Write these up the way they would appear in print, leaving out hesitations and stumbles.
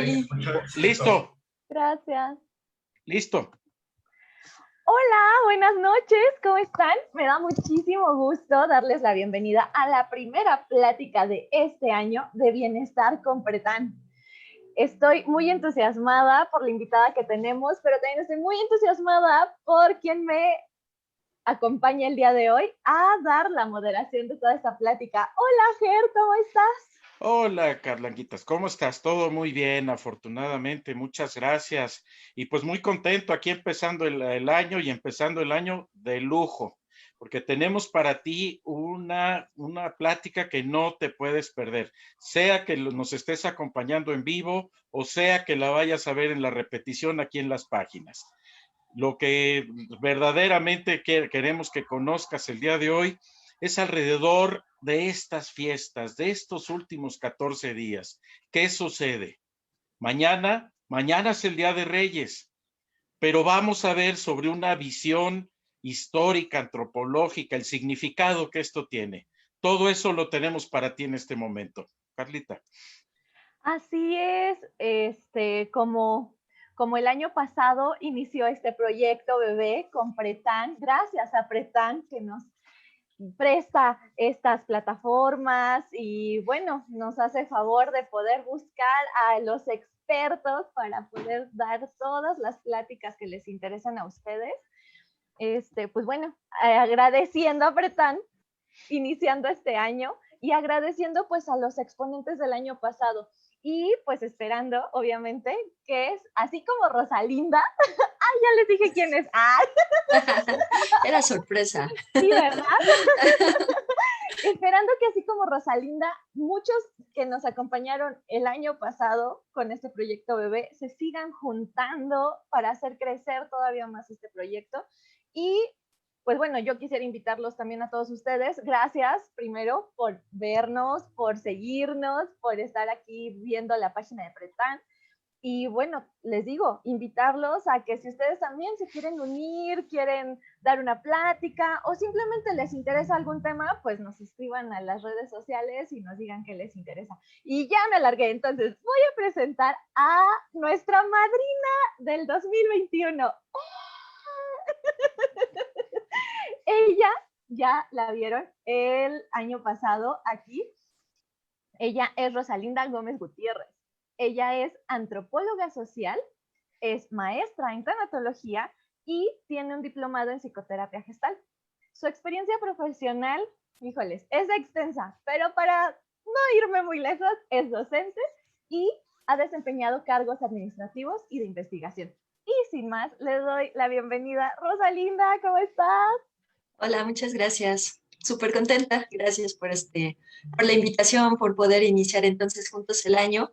Rosali. Listo, Gracias. listo. Hola, buenas noches, ¿cómo están? Me da muchísimo gusto darles la bienvenida a la primera plática de este año de Bienestar con Pretán. Estoy muy entusiasmada por la invitada que tenemos, pero también estoy muy entusiasmada por quien me acompaña el día de hoy a dar la moderación de toda esta plática. Hola, Ger, ¿cómo estás? Hola, Carlanguitas, ¿cómo estás? Todo muy bien, afortunadamente, muchas gracias. Y pues muy contento aquí empezando el año y empezando el año de lujo, porque tenemos para ti una plática que no te puedes perder, sea que nos estés acompañando en vivo o sea que la vayas a ver en la repetición aquí en las páginas. Lo que verdaderamente queremos que conozcas el día de hoy es alrededor de estas fiestas, de estos últimos 14 días. ¿Qué sucede? Mañana es el Día de Reyes, pero vamos a ver sobre una visión histórica, antropológica, el significado que esto tiene. Todo eso lo tenemos para ti en este momento. Carlita. Así es, como el año pasado inició este proyecto bebé con Pretán, gracias a Pretán que nos presta estas plataformas y bueno, nos hace favor de poder buscar a los expertos para poder dar todas las pláticas que les interesan a ustedes. Pues bueno, agradeciendo a Pretán, iniciando este año y agradeciendo pues a los exponentes del año pasado y pues esperando obviamente que es así como Rosalinda. ¡Ay, ya les dije quién es! ¡Ay! Era sorpresa. Sí, ¿verdad? Esperando que así como Rosalinda, muchos que nos acompañaron el año pasado con este proyecto bebé se sigan juntando para hacer crecer todavía más este proyecto. Y pues bueno, yo quisiera invitarlos también a todos ustedes. Gracias primero por vernos, por seguirnos, por estar aquí viendo la página de Pretán. Y bueno, les digo, invitarlos a que si ustedes también se quieren unir, quieren dar una plática o simplemente les interesa algún tema, pues nos escriban a las redes sociales y nos digan qué les interesa. Y ya me alargué, entonces voy a presentar a nuestra madrina del 2021. Ella ya la vieron el año pasado aquí. Ella es Rosalinda Gómez Gutiérrez. Ella es antropóloga social, es maestra en tanatología y tiene un diplomado en psicoterapia gestal. Su experiencia profesional, híjoles, es extensa, pero para no irme muy lejos, es docente y ha desempeñado cargos administrativos y de investigación. Y sin más, le doy la bienvenida. Rosalinda, ¿cómo estás? Hola, muchas gracias. Súper contenta. Gracias por la invitación, por poder iniciar entonces juntos el año.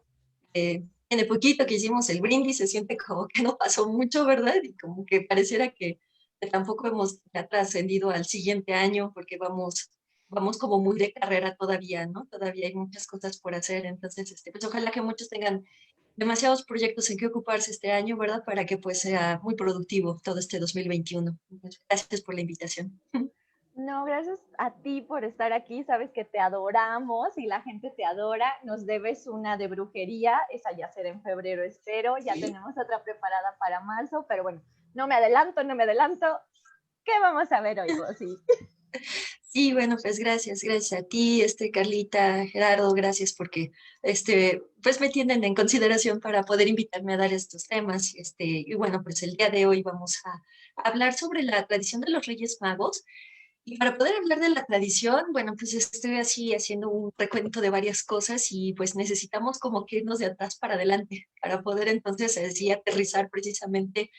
Tiene poquito que hicimos el brindis, se siente como que no pasó mucho, ¿verdad? Y como que pareciera que tampoco hemos ya trascendido al siguiente año porque vamos como muy de carrera todavía, ¿no? Todavía hay muchas cosas por hacer. Entonces, pues ojalá que muchos tengan demasiados proyectos en que ocuparse este año, ¿verdad? Para que pues sea muy productivo todo este 2021. Entonces, gracias por la invitación. No, gracias a ti por estar aquí. Sabes que te adoramos y la gente te adora. Nos debes una de brujería. Esa ya será en febrero, espero. Ya tenemos otra preparada para marzo, pero bueno, no me adelanto, no me adelanto. ¿Qué vamos a ver hoy, Rosy? Sí, bueno, pues gracias a ti, Carlita, Gerardo, gracias porque, pues me tienen en consideración para poder invitarme a dar estos temas, y bueno, pues el día de hoy vamos a hablar sobre la tradición de los Reyes Magos, y para poder hablar de la tradición, bueno, pues estoy así haciendo un recuento de varias cosas y pues necesitamos como que irnos de atrás para adelante para poder entonces así aterrizar precisamente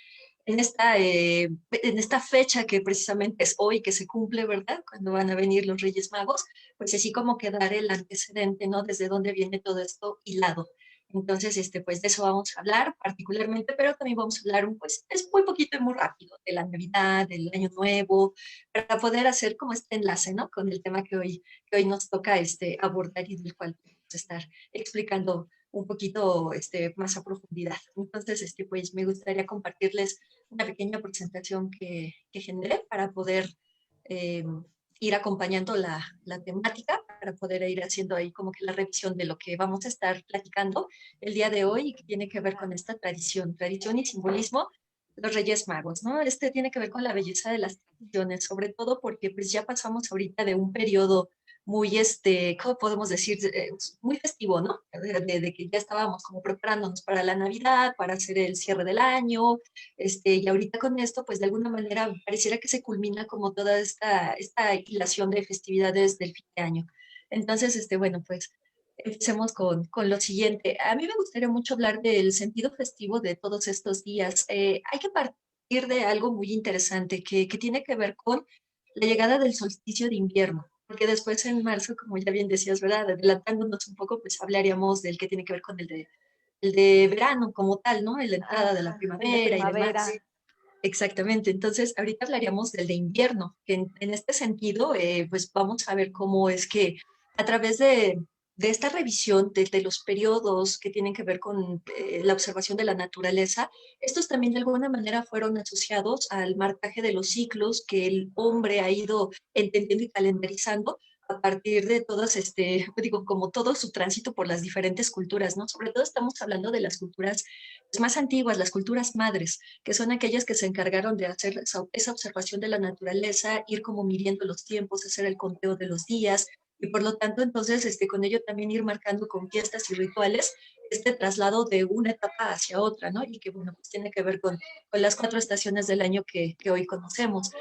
en esta fecha que precisamente es hoy que se cumple, ¿verdad? Cuando van a venir los Reyes Magos, pues así como que dar el antecedente, ¿no? Desde dónde viene todo esto hilado. Entonces, pues de eso vamos a hablar particularmente, pero también vamos a hablar, pues, es muy poquito y muy rápido, de la Navidad, del Año Nuevo, para poder hacer como este enlace, ¿no? Con el tema que hoy nos toca abordar y del cual vamos a estar explicando un poquito más a profundidad. Entonces, pues me gustaría compartirles una pequeña presentación que generé para poder eh, ir acompañando la temática, para poder ir haciendo ahí como que la revisión de lo que vamos a estar platicando el día de hoy y que tiene que ver con esta tradición y simbolismo de los Reyes Magos, ¿no? Este tiene que ver con la belleza de las tradiciones, sobre todo porque pues ya pasamos ahorita de un periodo muy, ¿cómo podemos decir? Muy festivo, ¿no? De que ya estábamos como preparándonos para la Navidad, para hacer el cierre del año, y ahorita con esto, pues de alguna manera pareciera que se culmina como toda esta hilación de festividades del fin de año. Entonces, bueno, pues empecemos con lo siguiente. A mí me gustaría mucho hablar del sentido festivo de todos estos días. Hay que partir de algo muy interesante que tiene que ver con la llegada del solsticio de invierno, porque después en marzo, como ya bien decías, ¿verdad? Adelantándonos un poco, pues hablaríamos del que tiene que ver con el de verano como tal, ¿no? En la entrada de la El de primavera y demás. primavera. Exactamente. Entonces, ahorita hablaríamos del de invierno, que en este sentido, pues vamos a ver cómo es que a través de esta revisión de los periodos que tienen que ver con la observación de la naturaleza, estos también de alguna manera fueron asociados al marcaje de los ciclos que el hombre ha ido entendiendo y calendarizando a partir de todas, digo, como todo su tránsito por las diferentes culturas, ¿no? Sobre todo estamos hablando de las culturas pues, más antiguas, las culturas madres, que son aquellas que se encargaron de hacer esa observación de la naturaleza, ir como midiendo los tiempos, hacer el conteo de los días, y por lo tanto, entonces, con ello también ir marcando con fiestas y rituales este traslado de una etapa hacia otra, ¿no? Y que, bueno, pues tiene que ver con las 4 estaciones del año que hoy conocemos.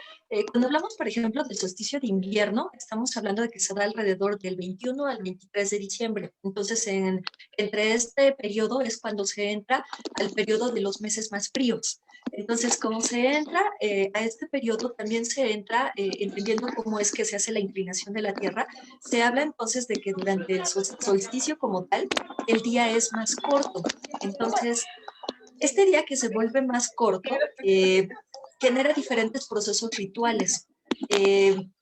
Cuando hablamos, por ejemplo, del solsticio de invierno, estamos hablando de que se da alrededor del 21 al 23 de diciembre. Entonces, entre este periodo es cuando se entra al periodo de los meses más fríos. Entonces, como se entra a este periodo, también se entra entendiendo cómo es que se hace la inclinación de la Tierra. Se habla entonces de que durante el solsticio como tal, el día es más corto. Entonces, este día que se vuelve más corto genera diferentes procesos rituales.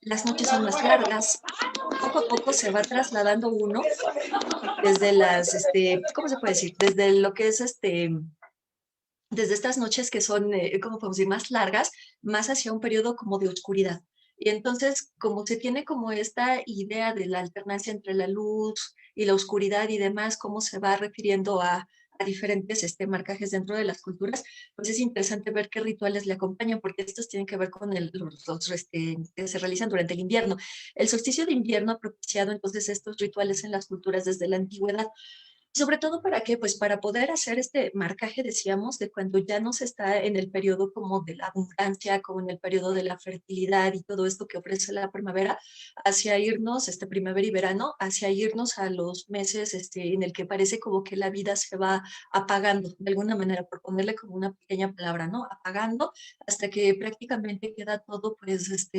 Las noches son más largas, poco a poco se va trasladando uno desde ¿cómo se puede decir? Desde lo que es desde estas noches que son, ¿cómo podemos decir? Más largas, más hacia un periodo como de oscuridad. Y entonces, como se tiene como esta idea de la alternancia entre la luz y la oscuridad y demás, cómo se va refiriendo a diferentes marcajes dentro de las culturas, pues es interesante ver qué rituales le acompañan, porque estos tienen que ver con que se realizan durante el invierno. El solsticio de invierno ha propiciado entonces estos rituales en las culturas desde la antigüedad. Sobre todo para qué, pues para poder hacer este marcaje, decíamos, de cuando ya no se está en el periodo como de la abundancia, como en el periodo de la fertilidad y todo esto que ofrece la primavera, hacia irnos, primavera y verano, hacia irnos a los meses en el que parece como que la vida se va apagando, de alguna manera, por ponerle como una pequeña palabra, ¿no? Apagando hasta que prácticamente queda todo, pues,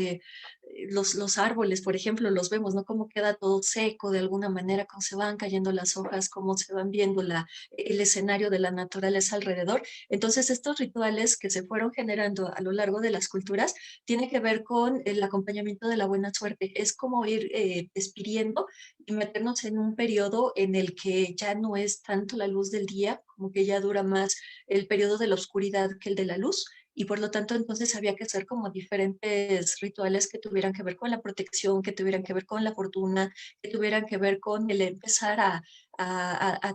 los árboles, por ejemplo, los vemos, ¿no? Cómo queda todo seco de alguna manera, cómo se van cayendo las hojas, cómo se van viendo el escenario de la naturaleza alrededor. Entonces, estos rituales que se fueron generando a lo largo de las culturas tiene que ver con el acompañamiento de la buena suerte. Es como ir despidiendo y meternos en un periodo en el que ya no es tanto la luz del día, como que ya dura más el periodo de la oscuridad que el de la luz y por lo tanto entonces había que hacer como diferentes rituales que tuvieran que ver con la protección, que tuvieran que ver con la fortuna, que tuvieran que ver con el empezar a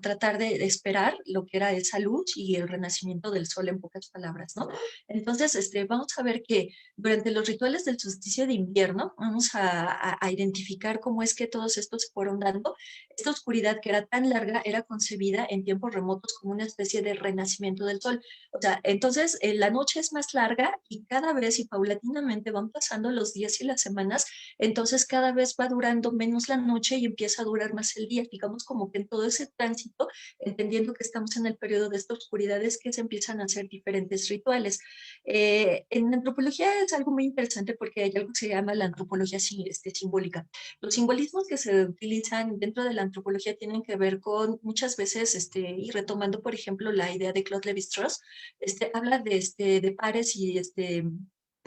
tratar de esperar lo que era esa luz y el renacimiento del sol en pocas palabras, ¿no? Entonces, vamos a ver que durante los rituales del solsticio de invierno, vamos a identificar cómo es que todos estos se fueron dando. Esta oscuridad que era tan larga era concebida en tiempos remotos como una especie de renacimiento del sol. O sea, entonces la noche es más larga y cada vez y paulatinamente van pasando los días y las semanas, entonces cada vez va durando menos la noche y empieza a durar más el día, digamos como que en todo ese tránsito, entendiendo que estamos en el periodo de esta oscuridad, es que se empiezan a hacer diferentes rituales. En antropología es algo muy interesante porque hay algo que se llama la antropología simbólica. Los simbolismos que se utilizan dentro de la antropología tienen que ver con muchas veces, y retomando por ejemplo la idea de Claude Lévi-Strauss, habla de pares y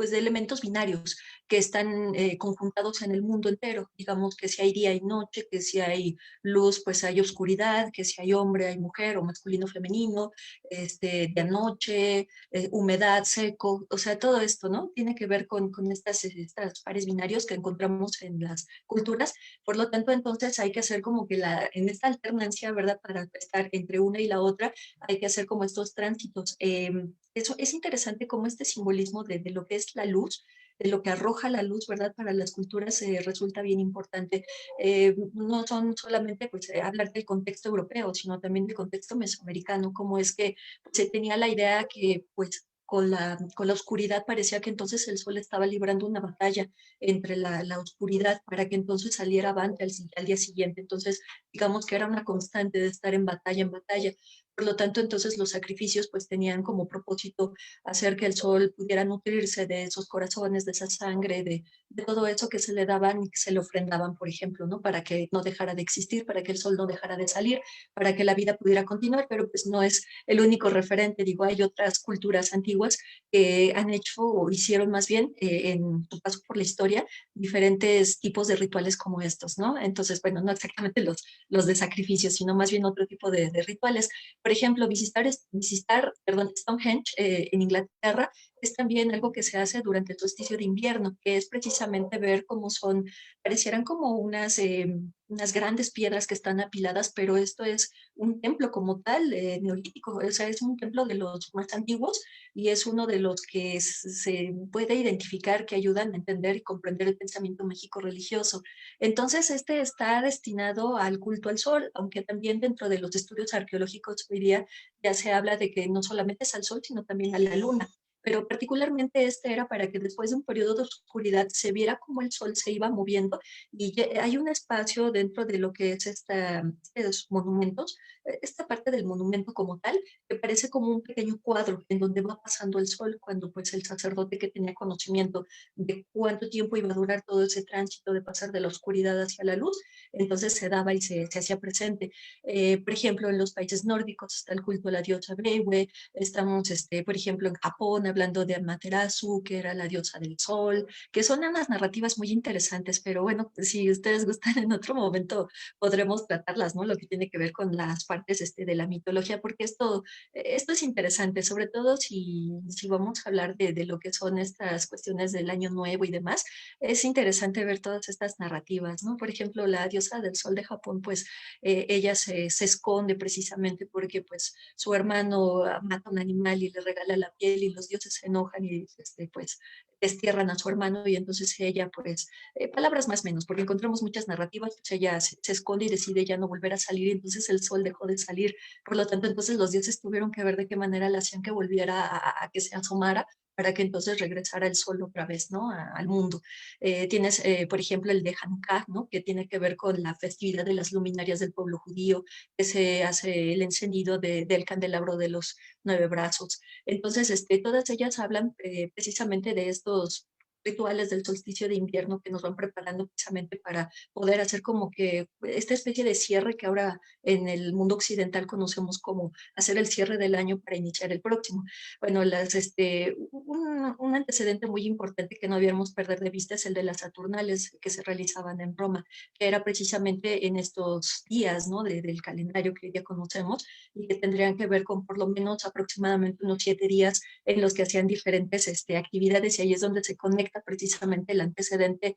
pues de elementos binarios que están conjuntados en el mundo entero. Digamos que si hay día y noche, que si hay luz, pues hay oscuridad, que si hay hombre, hay mujer, o masculino, femenino, de noche, humedad, seco, o sea, todo esto, ¿no? Tiene que ver con estas pares binarios que encontramos en las culturas. Por lo tanto, entonces hay que hacer como que en esta alternancia, ¿verdad? Para estar entre una y la otra, hay que hacer como estos tránsitos. Eso es interesante como este simbolismo de lo que es la luz, de lo que arroja la luz, ¿verdad? Para las culturas resulta bien importante. No son solamente pues, hablar del contexto europeo, sino también del contexto mesoamericano, como es que se tenía la idea que pues con la oscuridad parecía que entonces el sol estaba librando una batalla entre la oscuridad para que entonces saliera avante al día siguiente. Entonces, digamos que era una constante de estar en batalla, en batalla. Por lo tanto, entonces los sacrificios pues tenían como propósito hacer que el sol pudiera nutrirse de esos corazones, de esa sangre, de todo eso que se le daban y que se le ofrendaban, por ejemplo, ¿no? Para que no dejara de existir, para que el sol no dejara de salir, para que la vida pudiera continuar, pero pues no es el único referente, digo, hay otras culturas antiguas que han hecho o hicieron más bien en su paso por la historia diferentes tipos de rituales como estos, ¿no? Entonces, bueno, no exactamente los de sacrificios, sino más bien otro tipo de rituales. Por ejemplo, visitar Stonehenge en Inglaterra es también algo que se hace durante el solsticio de invierno, que es precisamente ver cómo son, parecieran como unas grandes piedras que están apiladas, pero esto es un templo como tal, neolítico, o sea, es un templo de los más antiguos y es uno de los que se puede identificar, que ayudan a entender y comprender el pensamiento mágico religioso. Entonces, este está destinado al culto al sol, aunque también dentro de los estudios arqueológicos hoy día ya se habla de que no solamente es al sol, sino también a la luna. Pero particularmente este era para que después de un periodo de oscuridad se viera cómo el sol se iba moviendo y hay un espacio dentro de lo que es estos monumentos, esta parte del monumento como tal, que parece como un pequeño cuadro en donde va pasando el sol cuando pues el sacerdote que tenía conocimiento de cuánto tiempo iba a durar todo ese tránsito de pasar de la oscuridad hacia la luz, entonces se daba y se hacía presente. Por ejemplo, en los países nórdicos está el culto a la diosa Bewe, estamos, por ejemplo, en Japón hablando de Amaterasu, que era la diosa del sol, que son unas narrativas muy interesantes, pero bueno, si ustedes gustan en otro momento podremos tratarlas, ¿no? Lo que tiene que ver con las partes de la mitología, porque esto es interesante, sobre todo si vamos a hablar de lo que son estas cuestiones del año nuevo y demás, es interesante ver todas estas narrativas, ¿no? Por ejemplo, la diosa del sol de Japón, pues ella se esconde precisamente porque pues su hermano mata un animal y le regala la piel y los dioses se enojan y pues destierran a su hermano y entonces ella pues, palabras más o menos, porque encontramos muchas narrativas, pues ella se esconde y decide ya no volver a salir y entonces el sol dejó de salir, por lo tanto entonces los dioses tuvieron que ver de qué manera le hacían que volviera a que se asomara para que entonces regresara el sol otra vez, ¿no? Al mundo. Tienes, por ejemplo, el de Hanukkah, ¿no? Que tiene que ver con la festividad de las luminarias del pueblo judío, que se hace el encendido del candelabro de los 9 brazos. Entonces, todas ellas hablan precisamente de estos rituales del solsticio de invierno que nos van preparando precisamente para poder hacer como que esta especie de cierre que ahora en el mundo occidental conocemos como hacer el cierre del año para iniciar el próximo. Bueno, un antecedente muy importante que no debíamos perder de vista es el de las Saturnales que se realizaban en Roma, que era precisamente en estos días, ¿no? Del calendario que ya conocemos y que tendrían que ver con por lo menos aproximadamente unos 7 días en los que hacían diferentes actividades y ahí es donde se conecta precisamente el antecedente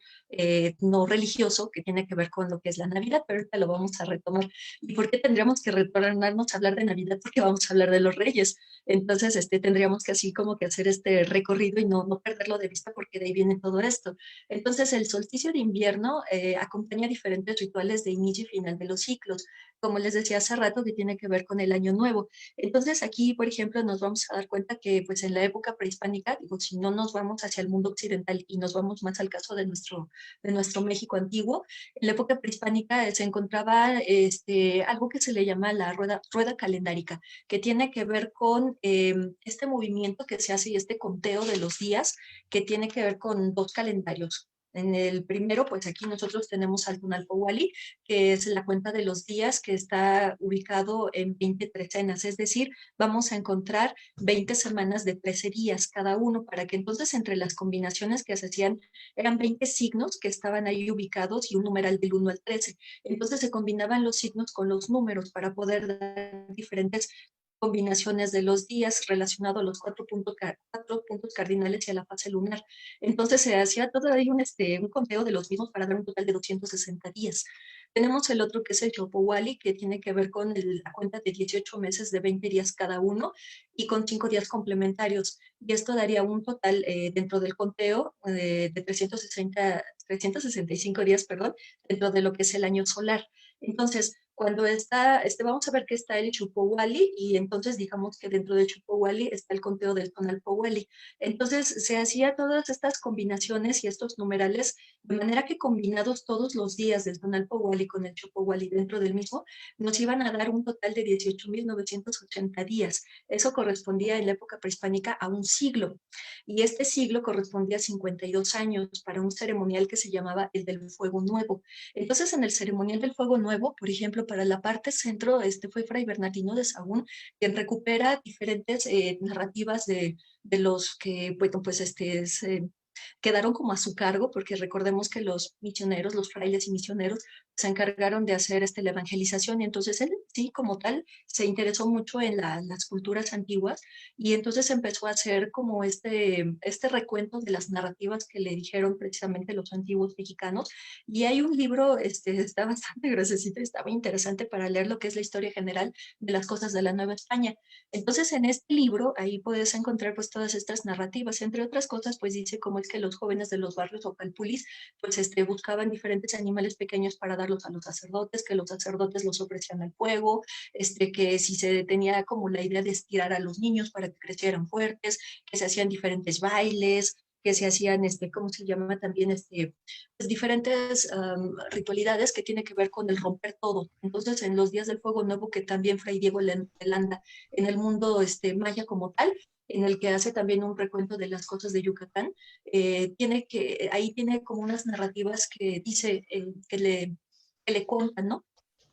no religioso que tiene que ver con lo que es la Navidad, pero ahorita lo vamos a retomar. ¿Y por qué tendríamos que retornarnos a hablar de Navidad? Porque vamos a hablar de los Reyes. Entonces, tendríamos que así como que hacer este recorrido y no perderlo de vista porque de ahí viene todo esto. Entonces, el solsticio de invierno acompaña diferentes rituales de inicio y final de los ciclos, como les decía hace rato, que tiene que ver con el año nuevo. Entonces, aquí, por ejemplo, nos vamos a dar cuenta que, pues, en la época prehispánica, digo, si no nos vamos hacia el mundo occidental y nos vamos más al caso de nuestro México antiguo, en la época prehispánica se encontraba algo que se le llama la rueda calendárica, que tiene que ver con este movimiento que se hace y este conteo de los días, que tiene que ver con dos calendarios. En el primero, pues aquí nosotros tenemos al Tonalpohualli, que es la cuenta de los días que está ubicado en 20 trecenas, es decir, vamos a encontrar 20 semanas de 13 días cada uno, para que entonces entre las combinaciones que se hacían eran 20 signos que estaban ahí ubicados y un numeral del 1 al 13. Entonces se combinaban los signos con los números para poder dar diferentes combinaciones de los días relacionados a los cuatro puntos cardinales y a la fase lunar. Entonces se hacía todo ahí un conteo de los mismos para dar un total de 260 días. Tenemos el otro que es el Chopowali, que tiene que ver con la cuenta de 18 meses de 20 días cada uno y con 5 días complementarios. Y esto daría un total dentro del conteo de 365 días, perdón, dentro de lo que es el año solar. Entonces, cuando está, vamos a ver que está el Chupowali y entonces digamos que dentro del Chupowali está el conteo del Tonalpowali. Entonces se hacía todas estas combinaciones y estos numerales de manera que combinados todos los días del Tonalpowali con el Chupowali dentro del mismo, nos iban a dar un total de 18.980 días. Eso correspondía en la época prehispánica a un siglo. Y este siglo correspondía a 52 años para un ceremonial que se llamaba el del Fuego Nuevo. Entonces, en el ceremonial del Fuego Nuevo, por ejemplo, para la parte centro, fue Fray Bernardino de Sahagún quien recupera diferentes narrativas de los que, bueno, pues quedaron como a su cargo, porque recordemos que los misioneros, los frailes y misioneros, se encargaron de hacer la evangelización, y entonces él, sí, como tal, se interesó mucho en las culturas antiguas, y entonces empezó a hacer como este recuento de las narrativas que le dijeron precisamente los antiguos mexicanos, y hay un libro, está bastante gruesecito, está muy interesante para leer lo que es la historia general de las cosas de la Nueva España. Entonces, en este libro, ahí puedes encontrar pues todas estas narrativas, entre otras cosas, pues dice cómo es que los jóvenes de los barrios o calpulis, pues buscaban diferentes animales pequeños para darlos a los sacerdotes, que los sacerdotes los ofrecían al fuego, que si se tenía como la idea de estirar a los niños para que crecieran fuertes, que se hacían diferentes bailes, que se hacían, ¿cómo se llama también? Pues diferentes ritualidades que tiene que ver con el romper todo. Entonces, en los días del Fuego Nuevo, que también Fray Diego Landa en el mundo maya como tal, en el que hace también un recuento de las cosas de Yucatán, ahí tiene como unas narrativas que dice, que le cuentan, ¿no?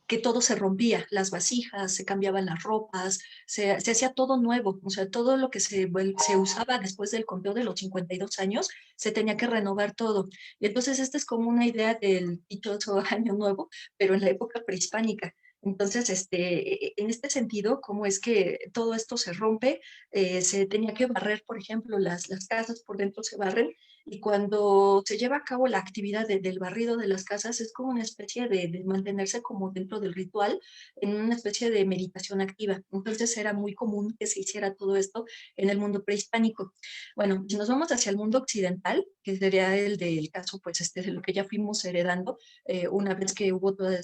Que todo se rompía, las vasijas, se cambiaban las ropas, se hacía todo nuevo, o sea, todo lo que se usaba después del conteo de los 52 años, se tenía que renovar todo. Y entonces esta es como una idea del dichoso año nuevo, pero en la época prehispánica. Entonces, en este sentido, cómo es que todo esto se rompe, se tenía que barrer, por ejemplo, las casas por dentro se barren, y cuando se lleva a cabo la actividad del barrido de las casas, es como una especie de mantenerse como dentro del ritual, en una especie de meditación activa. Entonces era muy común que se hiciera todo esto en el mundo prehispánico. Bueno, si nos vamos hacia el mundo occidental, que sería el del caso, pues de lo que ya fuimos heredando, una vez que hubo toda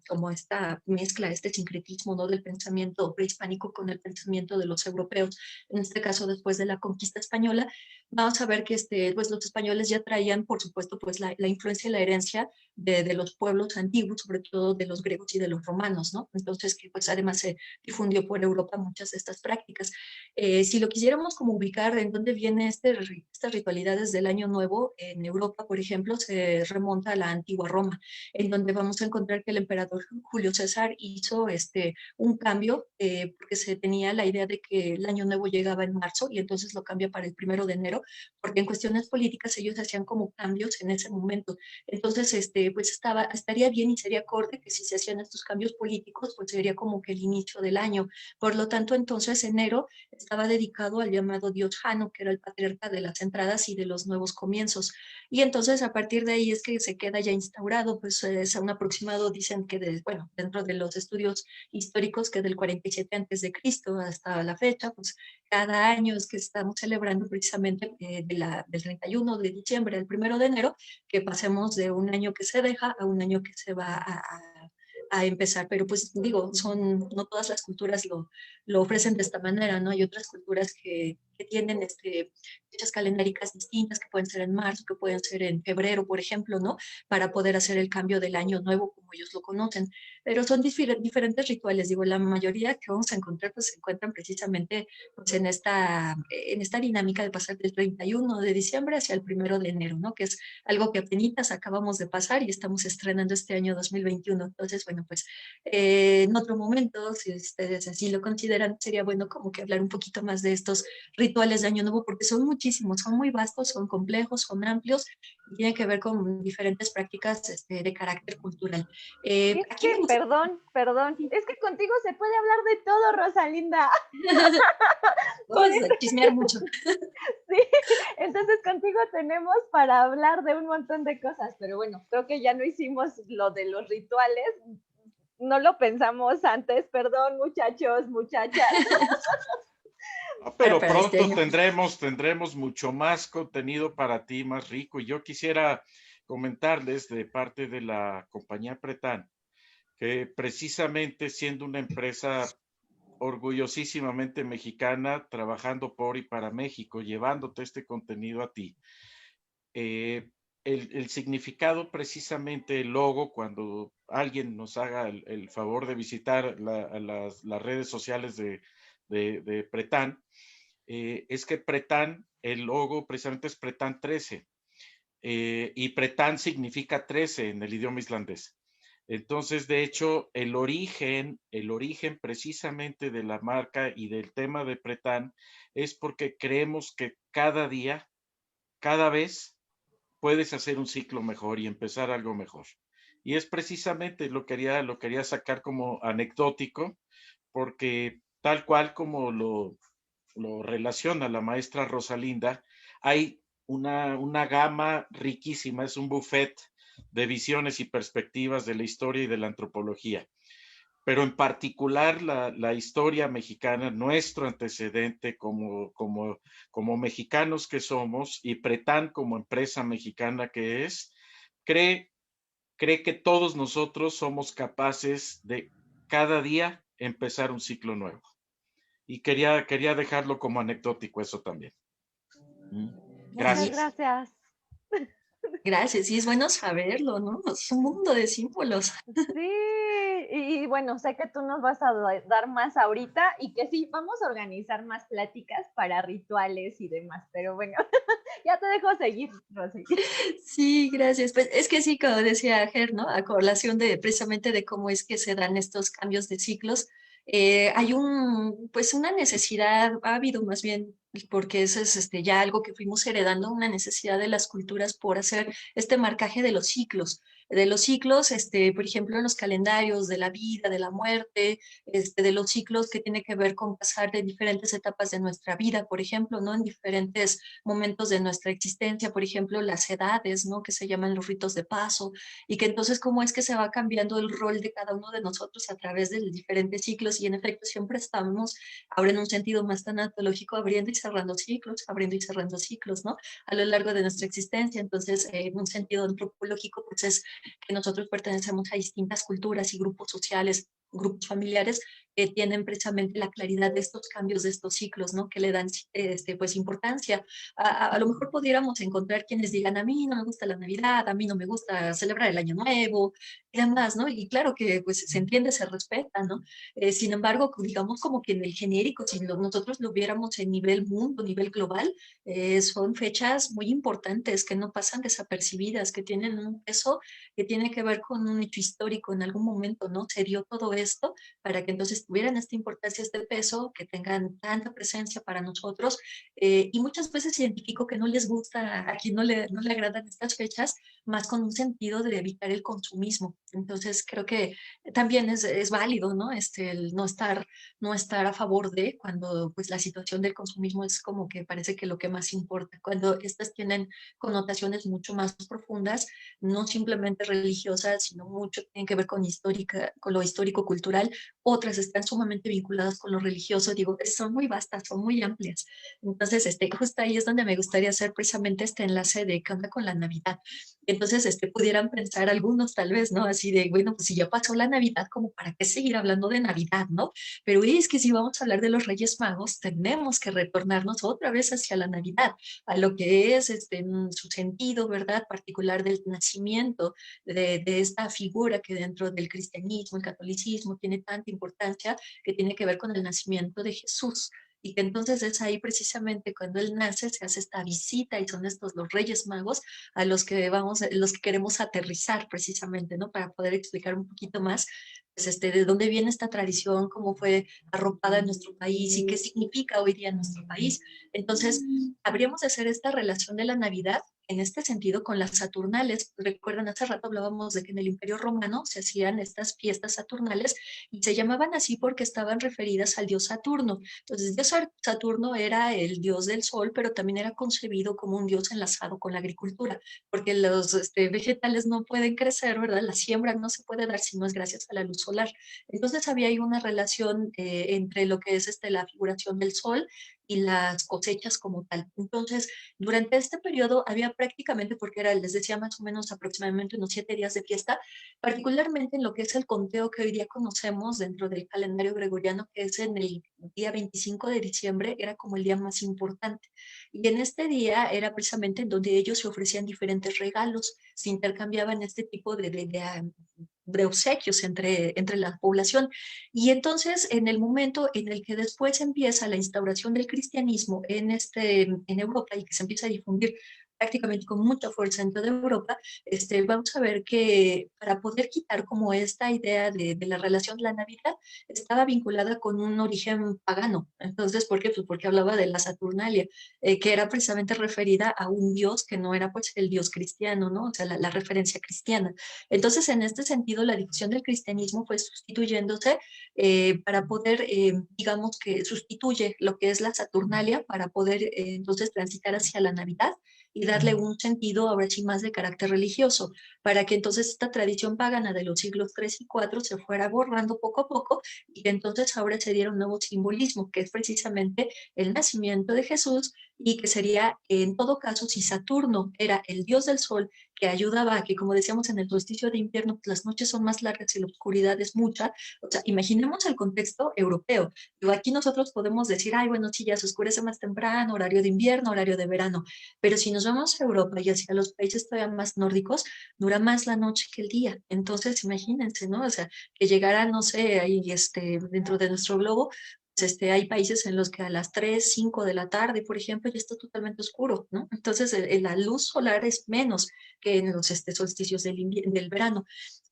como esta mezcla, este sincretismo, ¿no? Del pensamiento prehispánico con el pensamiento de los europeos, en este caso después de la conquista española, vamos a ver que pues los españoles ya traían, por supuesto, pues la influencia y la herencia de los pueblos antiguos, sobre todo de los griegos y de los romanos, ¿no? Entonces, que pues además se difundió por Europa muchas de estas prácticas. Si lo quisiéramos como ubicar en dónde viene estas ritualidades del Año Nuevo, en Europa, por ejemplo, se remonta a la antigua Roma, en donde vamos a encontrar que el emperador Julio César hizo un cambio, porque se tenía la idea de que el Año Nuevo llegaba en marzo, y entonces lo cambia para el 1 de enero, porque en cuestiones políticas ellos hacían como cambios en ese momento. Entonces, pues estaría bien y sería acorde que si se hacían estos cambios políticos, pues sería como que el inicio del año. Por lo tanto, entonces enero estaba dedicado al llamado dios Jano, que era el patriarca de las entradas y de los nuevos comienzos. Y entonces a partir de ahí es que se queda ya instaurado, pues es un aproximado, dicen que, bueno, dentro de los estudios históricos, que del 47 antes de Cristo hasta la fecha, pues cada año es que estamos celebrando precisamente del 31 de diciembre al 1 de enero, que pasemos de un año que se deja a un año que se va a empezar. Pero pues digo, no todas las culturas lo ofrecen de esta manera, ¿no? Hay otras culturas que tienen fechas calendáricas distintas, que pueden ser en marzo, que pueden ser en febrero, por ejemplo, ¿no? Para poder hacer el cambio del año nuevo como ellos lo conocen. Pero son diferentes rituales, digo, la mayoría que vamos a encontrar pues se encuentran precisamente pues, en esta dinámica de pasar del 31 de diciembre hacia el 1 de enero, ¿no? Que es algo que apenas acabamos de pasar y estamos estrenando este año 2021. Entonces, bueno, pues en otro momento, si ustedes así lo consideran, sería bueno como que hablar un poquito más de estos rituales de Año Nuevo, porque son muchísimos, son muy vastos, son complejos, son amplios y tienen que ver con diferentes prácticas de carácter cultural. Es Aquí me que, gusta... perdón, es que contigo se puede hablar de todo, Rosalinda. Por Vamos eso, a chismear mucho. sí, entonces contigo tenemos para hablar de un montón de cosas, pero bueno, creo que ya no hicimos lo de los rituales, no lo pensamos antes, perdón, muchachos, muchachas. Pero Para este pronto año. tendremos mucho más contenido para ti, más rico. Y yo quisiera comentarles de parte de la compañía Pretan, que precisamente siendo una empresa orgullosísimamente mexicana, trabajando por y para México, llevándote este contenido a ti. El significado, precisamente el logo, cuando alguien nos haga el favor de visitar las redes sociales de Pretan, es que Pretan, el logo precisamente es Pretan 13, y Pretan significa 13 en el idioma islandés. Entonces, de hecho, el origen precisamente de la marca y del tema de Pretan es porque creemos que cada día, cada vez, puedes hacer un ciclo mejor y empezar algo mejor. Y es precisamente lo quería sacar como anecdótico, porque tal cual como lo relaciona la maestra Rosalinda, hay una gama riquísima, es un buffet de visiones y perspectivas de la historia y de la antropología. Pero en particular la historia mexicana, nuestro antecedente como mexicanos que somos y Pretan como empresa mexicana que es, cree que todos nosotros somos capaces de cada día empezar un ciclo nuevo. Y quería dejarlo como anecdótico eso también. Muchas Gracias. gracias. Gracias, y es bueno saberlo, ¿no? Es un mundo de símbolos. Sí, y bueno, sé que tú nos vas a dar más ahorita y que sí, vamos a organizar más pláticas para rituales y demás, pero bueno, ya te dejo seguir, Rosy. Sí, gracias. Pues es que sí, como decía Ger, ¿no? A correlación de precisamente de cómo es que se dan estos cambios de ciclos, hay pues una necesidad, ha habido más bien, porque eso es ya algo que fuimos heredando, una necesidad de las culturas por hacer este marcaje de los ciclos, por ejemplo, en los calendarios de la vida, de la muerte, de los ciclos que tiene que ver con pasar de diferentes etapas de nuestra vida, por ejemplo, ¿no? En diferentes momentos de nuestra existencia, por ejemplo, las edades, ¿no? Que se llaman los ritos de paso, y que entonces cómo es que se va cambiando el rol de cada uno de nosotros a través de los diferentes ciclos, y en efecto siempre estamos, ahora en un sentido más tanatológico, abriendo y cerrando ciclos, ¿no? A lo largo de nuestra existencia. Entonces, en un sentido antropológico, pues es que nosotros pertenecemos a distintas culturas y grupos sociales, grupos familiares que tienen precisamente la claridad de estos cambios, de estos ciclos, ¿no? Que le dan pues importancia. A lo mejor pudiéramos encontrar quienes digan, a mí no me gusta la Navidad, a mí no me gusta celebrar el Año Nuevo y demás, ¿no? Y claro que pues se entiende, se respeta, ¿no? Sin embargo, digamos como que en el genérico, si nosotros lo viéramos en nivel mundo, nivel global, son fechas muy importantes que no pasan desapercibidas, que tienen un peso que tiene que ver con un hecho histórico en algún momento, ¿no? Se dio todo esto para que entonces tuvieran esta importancia, este peso, que tengan tanta presencia para nosotros. Y muchas veces identifico que no les gusta, a quien no le agradan estas fechas, más con un sentido de evitar el consumismo. Entonces creo que también es válido, ¿no? El no estar a favor de cuando pues la situación del consumismo es como que parece que lo que más importa. Cuando estas tienen connotaciones mucho más profundas, no simplemente religiosas, sino mucho tienen que ver con lo histórico-cultural. Otras están sumamente vinculadas con lo religioso. Digo, son muy vastas, son muy amplias. Entonces, justo ahí es donde me gustaría hacer precisamente este enlace de qué onda con la Navidad. entonces pudieran pensar algunos tal vez, ¿no? Así de, bueno, pues si ya pasó la Navidad, como para qué seguir hablando de Navidad, ¿no? Pero es que si vamos a hablar de los Reyes Magos, tenemos que retornarnos otra vez hacia la Navidad, a lo que es en su sentido, ¿verdad? Particular del nacimiento de esta figura que dentro del cristianismo, el catolicismo, tiene tanta importancia, que tiene que ver con el nacimiento de Jesús. Y que entonces es ahí precisamente cuando él nace, se hace esta visita y son estos los Reyes Magos a los que vamos, los que queremos aterrizar precisamente, ¿no? Para poder explicar un poquito más, pues, de dónde viene esta tradición, cómo fue arropada en nuestro país y qué significa hoy día en nuestro país. Entonces, habríamos de hacer esta relación de la Navidad en este sentido con las Saturnales. Recuerdan, hace rato hablábamos de que en el Imperio Romano se hacían estas fiestas saturnales y se llamaban así porque estaban referidas al dios Saturno. Entonces, el dios Saturno era el dios del sol, pero también era concebido como un dios enlazado con la agricultura, porque los vegetales no pueden crecer, ¿verdad? La siembra no se puede dar si no es gracias a la luz solar. Entonces, había ahí una relación entre lo que es la figuración del sol y las cosechas como tal. Entonces, durante este periodo había prácticamente, porque era, les decía, más o menos aproximadamente unos 7 días de fiesta, particularmente en lo que es el conteo que hoy día conocemos dentro del calendario gregoriano, que es en el día 25 de diciembre, era como el día más importante. Y en este día era precisamente en donde ellos se ofrecían diferentes regalos, se intercambiaban este tipo de obsequios entre la población. Y entonces, en el momento en el que después empieza la instauración del cristianismo en Europa y que se empieza a difundir prácticamente con mucha fuerza en toda Europa, vamos a ver que para poder quitar como esta idea de la relación de la Navidad, estaba vinculada con un origen pagano. Entonces, ¿por qué? Pues porque hablaba de la Saturnalia, que era precisamente referida a un dios que no era pues el dios cristiano, ¿no? O sea, la referencia cristiana. Entonces, en este sentido, la difusión del cristianismo fue sustituyéndose para poder, digamos que sustituye lo que es la Saturnalia para poder entonces transitar hacia la Navidad y darle un sentido ahora sí más de carácter religioso, para que entonces esta tradición pagana de los siglos 3 y 4 se fuera borrando poco a poco y que entonces ahora se diera un nuevo simbolismo, que es precisamente el nacimiento de Jesús y que sería, en todo caso, si Saturno era el dios del sol, que ayudaba a que, como decíamos en el solsticio de invierno, las noches son más largas y la oscuridad es mucha. O sea, imaginemos el contexto europeo. Digo, aquí nosotros podemos decir, ay, bueno, sí, ya se oscurece más temprano, horario de invierno, horario de verano, pero si nos vamos a Europa y hacia los países todavía más nórdicos, dura más la noche que el día. Entonces, imagínense, ¿no? O sea, que llegara, no sé, ahí dentro de nuestro globo, pues, hay países en los que a las 3 5 de la tarde, por ejemplo, ya está totalmente oscuro, ¿no? Entonces, la luz solar es menos que en los solsticios del verano.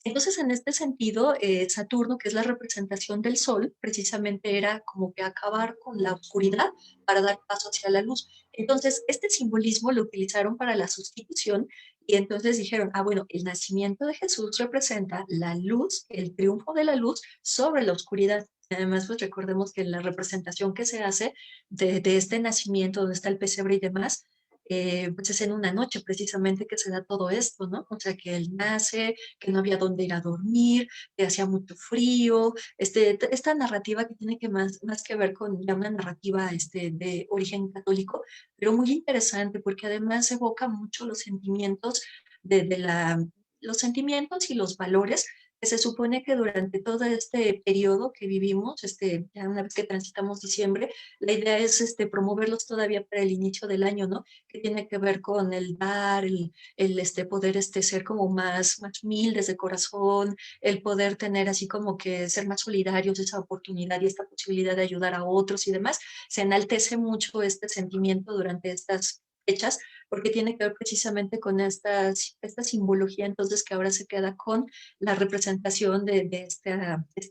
Entonces, en este sentido, Saturno, que es la representación del Sol, precisamente era como que acabar con la oscuridad para dar paso hacia la luz. Entonces, este simbolismo lo utilizaron para la sustitución y entonces dijeron, ah, bueno, el nacimiento de Jesús representa la luz, el triunfo de la luz sobre la oscuridad. Además, pues recordemos que la representación que se hace de este nacimiento, donde está el pesebre y demás, pues es en una noche precisamente que se da todo esto, ¿no? O sea, que él nace, que no había dónde ir a dormir, que hacía mucho frío, esta narrativa que tiene que más que ver con ya una narrativa de origen católico, pero muy interesante porque además evoca mucho los sentimientos los sentimientos y los valores que se supone que durante todo este periodo que vivimos, ya una vez que transitamos diciembre, la idea es promoverlos todavía para el inicio del año, ¿no? Que tiene que ver con el dar, el poder ser como más humildes de corazón, el poder tener así como que ser más solidarios, esa oportunidad y esta posibilidad de ayudar a otros y demás. Se enaltece mucho este sentimiento durante estas fechas porque tiene que ver precisamente con esta simbología entonces que ahora se queda con la representación de este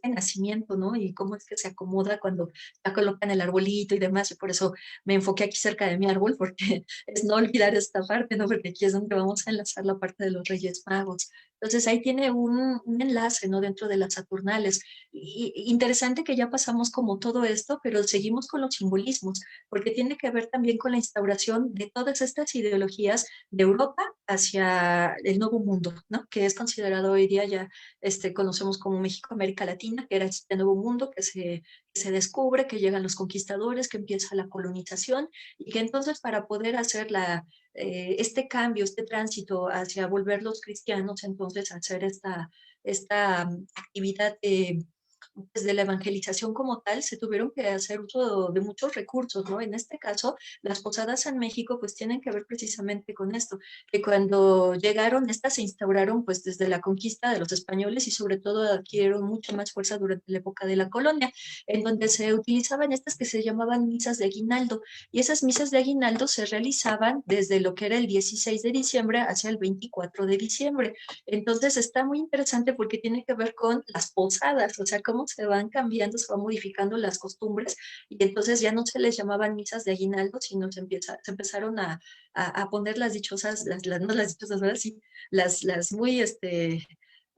nacimiento, ¿no? Y cómo es que se acomoda cuando ya colocan el arbolito y demás, y por eso me enfoqué aquí cerca de mi árbol, porque es no olvidar esta parte, ¿no? Porque aquí es donde vamos a enlazar la parte de los Reyes Magos. Entonces ahí tiene un enlace, ¿no? Dentro de las Saturnales. Interesante que ya pasamos como todo esto, pero seguimos con los simbolismos, porque tiene que ver también con la instauración de todas estas ideologías de Europa hacia el Nuevo Mundo, ¿no? Que es considerado hoy día ya, conocemos como México, América Latina, que era este Nuevo Mundo que se descubre, que llegan los conquistadores, que empieza la colonización y que entonces para poder hacer este cambio, este tránsito hacia volver los cristianos, entonces hacer esta actividad desde la evangelización como tal, se tuvieron que hacer uso de muchos recursos, ¿no? En este caso, las posadas en México pues tienen que ver precisamente con esto, que cuando llegaron, estas se instauraron pues desde la conquista de los españoles y sobre todo adquirieron mucha más fuerza durante la época de la colonia, en donde se utilizaban estas que se llamaban misas de aguinaldo, y esas misas de aguinaldo se realizaban desde lo que era el 16 de diciembre hacia el 24 de diciembre. Entonces está muy interesante porque tiene que ver con las posadas, o sea, cómo se van cambiando, se van modificando las costumbres y entonces ya no se les llamaban misas de aguinaldo, sino se empezaron a poner las dichosas, no las dichosas, ¿verdad? Sí, las muy,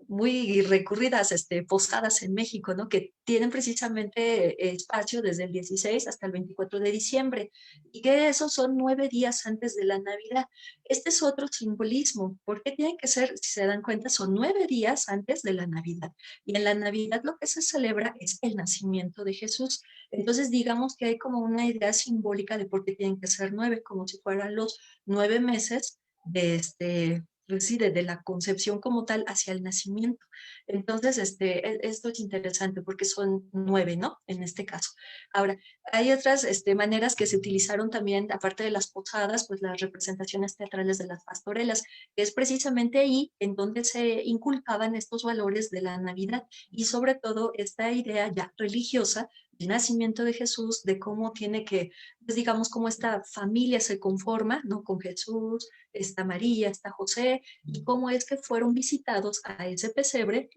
muy recurridas posadas en México, ¿no? Que tienen precisamente espacio desde el 16 hasta el 24 de diciembre y que esos son 9 días antes de la Navidad. Este es otro simbolismo, porque tiene que ser, si se dan cuenta, son 9 días antes de la Navidad. Y en la Navidad lo que se celebra es el nacimiento de Jesús. Entonces, digamos que hay como una idea simbólica de por qué tienen que ser 9, como si fueran los 9 meses de pues sí, desde la concepción como tal hacia el nacimiento. Entonces, esto es interesante porque son 9, ¿no? En este caso. Ahora, hay otras maneras que se utilizaron también, aparte de las posadas, pues las representaciones teatrales de las pastorelas, que es precisamente ahí en donde se inculcaban estos valores de la Navidad y sobre todo esta idea ya religiosa del nacimiento de Jesús, de cómo tiene que, pues digamos, cómo esta familia se conforma, ¿no? Con Jesús, está María, está José, y cómo es que fueron visitados a ese pesebre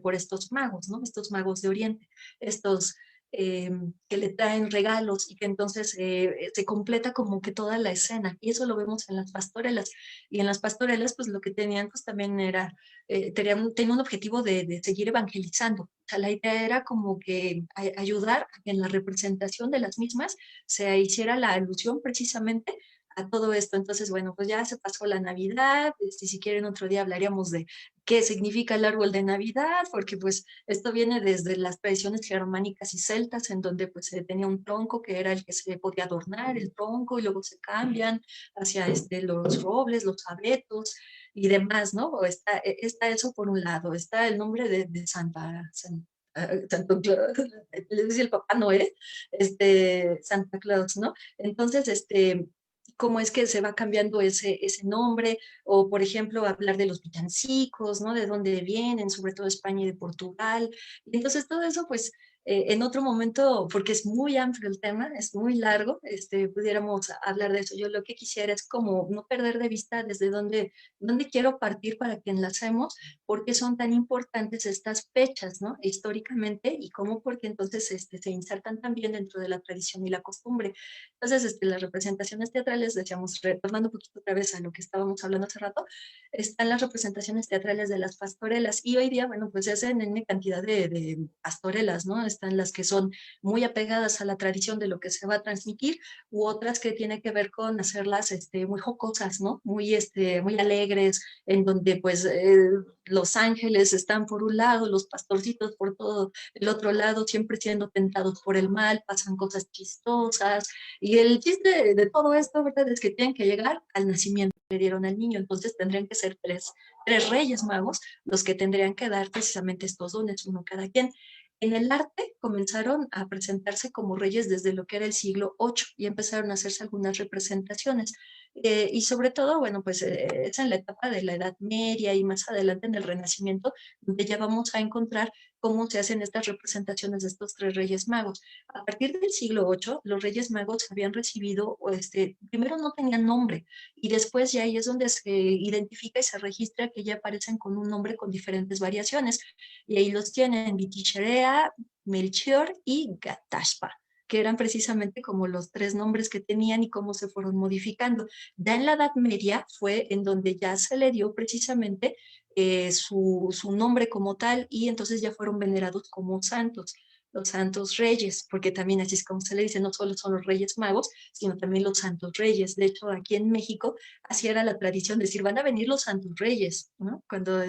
por estos magos, ¿no? Estos magos de Oriente, estos que le traen regalos y que entonces se completa como que toda la escena. Y eso lo vemos en las pastorelas. Y en las pastorelas, pues lo que tenían pues también era, tenían un objetivo de seguir evangelizando. O sea, la idea era como que ayudar a que en la representación de las mismas se hiciera la alusión precisamente a todo esto. Entonces, bueno, pues ya se pasó la Navidad, si quieren otro día hablaríamos de qué significa el árbol de Navidad, porque pues esto viene desde las tradiciones germánicas y celtas, en donde pues se tenía un tronco que era el que se podía adornar, el tronco, y luego se cambian hacia los robles, los abetos y demás, ¿no? O está eso por un lado, está el nombre de Santo Claus, le decía el Papá Noel, Santa Claus, ¿no? Entonces, cómo es que se va cambiando ese nombre, o por ejemplo, hablar de los villancicos, ¿no? De dónde vienen, sobre todo España y de Portugal. Y entonces todo eso, pues, en otro momento, porque es muy amplio el tema, es muy largo, pudiéramos hablar de eso. Yo lo que quisiera es como no perder de vista desde dónde quiero partir para que enlacemos, por qué son tan importantes estas fechas, ¿no? Históricamente, y cómo porque entonces se insertan también dentro de la tradición y la costumbre. Entonces, las representaciones teatrales, decíamos, retornando un poquito otra vez a lo que estábamos hablando hace rato, están las representaciones teatrales de las pastorelas. Y hoy día, bueno, pues se hacen en cantidad de pastorelas, ¿no? Están las que son muy apegadas a la tradición de lo que se va a transmitir, u otras que tienen que ver con hacerlas muy jocosas, ¿no? Muy alegres, en donde pues los ángeles están por un lado, los pastorcitos por todo el otro lado, siempre siendo tentados por el mal, pasan cosas chistosas, y el chiste de todo esto, ¿verdad? Es que tienen que llegar al nacimiento que le dieron al niño, entonces tendrían que ser tres reyes magos los que tendrían que dar precisamente estos dones, uno cada quien. En el arte comenzaron a presentarse como reyes desde lo que era el siglo VIII y empezaron a hacerse algunas representaciones. Y sobre todo, bueno, pues es en la etapa de la Edad Media y más adelante en el Renacimiento, donde ya vamos a encontrar cómo se hacen estas representaciones de estos tres reyes magos. A partir del siglo VIII, los Reyes Magos habían recibido, primero no tenían nombre, y después ya ahí es donde se identifica y se registra que ya aparecen con un nombre con diferentes variaciones. Y ahí los tienen Viticherea, Melchior y Gatashpa, que eran precisamente como los tres nombres que tenían y cómo se fueron modificando. Ya en la Edad Media fue en donde ya se le dio precisamente su nombre como tal y entonces ya fueron venerados como santos. los santos reyes, porque también así es como se le dice, no solo son los reyes magos, sino también los santos reyes. De hecho, aquí en México, así era la tradición, decir, van a venir los santos reyes, ¿no? Cuando,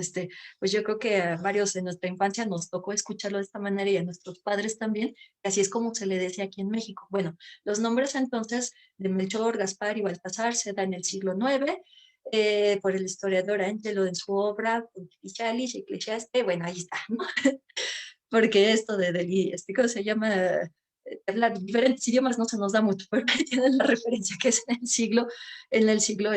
pues yo creo que a varios en nuestra infancia nos tocó escucharlo de esta manera y a nuestros padres también, así es como se le decía aquí en México. Bueno, los nombres entonces de Melchor, Gaspar y Baltasar se dan en el siglo IX, por el historiador Angelo en su obra Pontificalis Ecclesiae, bueno, ahí está, ¿no? Porque esto ¿cómo se llama? Hablar diferentes idiomas no se nos da mucho, porque tienen la referencia que es en el siglo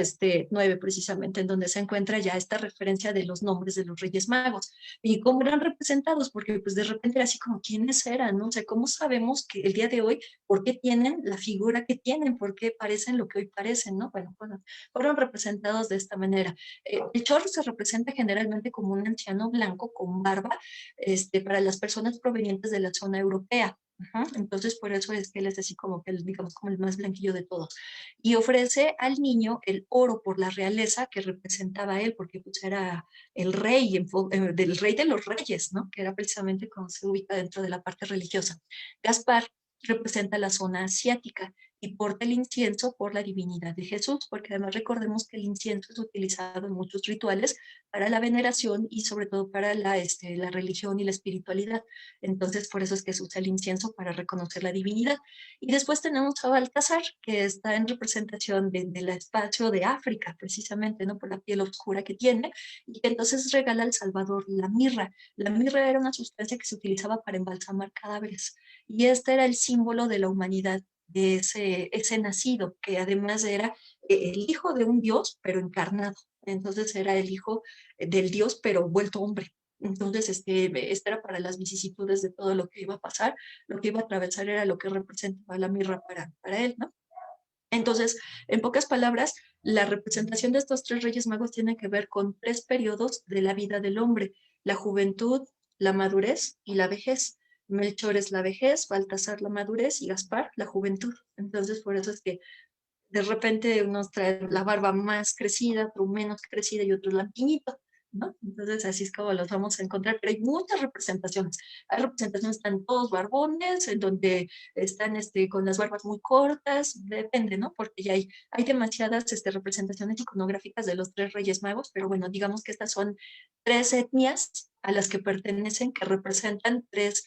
9 precisamente, en donde se encuentra ya esta referencia de los nombres de los Reyes Magos y cómo eran representados, porque pues de repente era así como quiénes eran, ¿no? O sea, ¿cómo sabemos que el día de hoy, por qué tienen la figura que tienen, por qué parecen lo que hoy parecen, ¿no? Bueno, fueron representados de esta manera. El chorro se representa generalmente como un anciano blanco con barba, para las personas provenientes de la zona europea. Ajá. Entonces, por eso es que él es así como que, digamos, como el más blanquillo de todos. Y ofrece al niño el oro por la realeza que representaba a él, porque pues era el rey, del rey de los reyes, ¿no? Que era precisamente como se ubica dentro de la parte religiosa. Gaspar representa la zona asiática y porta el incienso por la divinidad de Jesús, porque además recordemos que el incienso es utilizado en muchos rituales para la veneración y sobre todo para la religión y la espiritualidad. Entonces, por eso es que se usa el incienso para reconocer la divinidad. Y después tenemos a Baltasar, que está en representación del espacio de África, precisamente, ¿no? Por la piel oscura que tiene, y que entonces regala al Salvador la mirra. La mirra era una sustancia que se utilizaba para embalsamar cadáveres, y este era el símbolo de la humanidad de ese nacido, que además era el hijo de un dios, pero encarnado. Entonces era el hijo del dios, pero vuelto hombre. Entonces, este era para las vicisitudes de todo lo que iba a pasar, lo que iba a atravesar era lo que representaba la mirra para él, ¿no? Entonces, en pocas palabras, la representación de estos tres reyes magos tiene que ver con tres periodos de la vida del hombre: la juventud, la madurez y la vejez. Melchor es la vejez, Baltasar la madurez y Gaspar la juventud. Entonces, por eso es que de repente unos traen la barba más crecida, otro menos crecida y otro lampiñito, ¿no? Entonces así es como los vamos a encontrar, pero hay muchas representaciones. Hay representaciones, están todos barbones, en donde están con las barbas muy cortas, depende, ¿no? Porque ya hay demasiadas representaciones iconográficas de los tres reyes magos, pero bueno, digamos que estas son tres etnias a las que pertenecen, que representan tres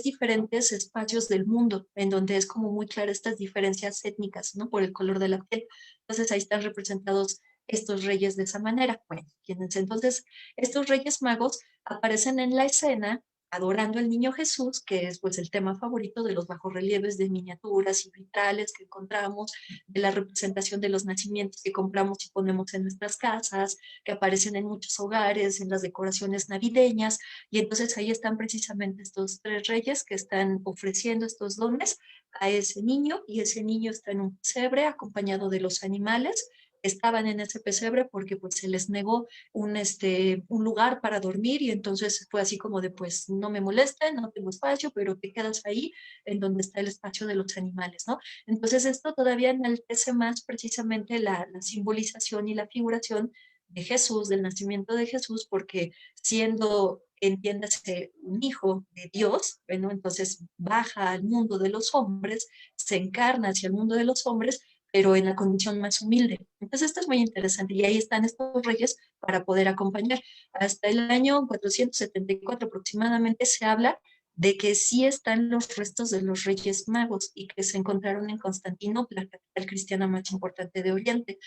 diferentes espacios del mundo, en donde es como muy clara estas diferencias étnicas, ¿no? Por el color de la piel. Entonces ahí están representados estos reyes de esa manera. Bueno, fíjense, entonces estos reyes magos aparecen en la escena adorando al niño Jesús, que es pues el tema favorito de los bajorrelieves de miniaturas y vitrales que encontramos, de la representación de los nacimientos que compramos y ponemos en nuestras casas, que aparecen en muchos hogares, en las decoraciones navideñas, y entonces ahí están precisamente estos tres reyes que están ofreciendo estos dones a ese niño, y ese niño está en un pesebre acompañado de los animales. Estaban en ese pesebre porque pues se les negó un lugar para dormir, y entonces fue así como de pues no me molesten, no tengo espacio, pero te quedas ahí en donde está el espacio de los animales, ¿no? Entonces esto todavía enaltece más precisamente la simbolización y la figuración de Jesús, del nacimiento de Jesús, porque siendo, entiéndase, un hijo de Dios, bueno, entonces baja al mundo de los hombres, se encarna hacia el mundo de los hombres, pero en la condición más humilde. Entonces esto es muy interesante, y ahí están estos reyes para poder acompañar. Hasta el año 474 aproximadamente se habla de que sí están los restos de los Reyes Magos y que se encontraron en Constantinopla, la capital cristiana más importante de Oriente,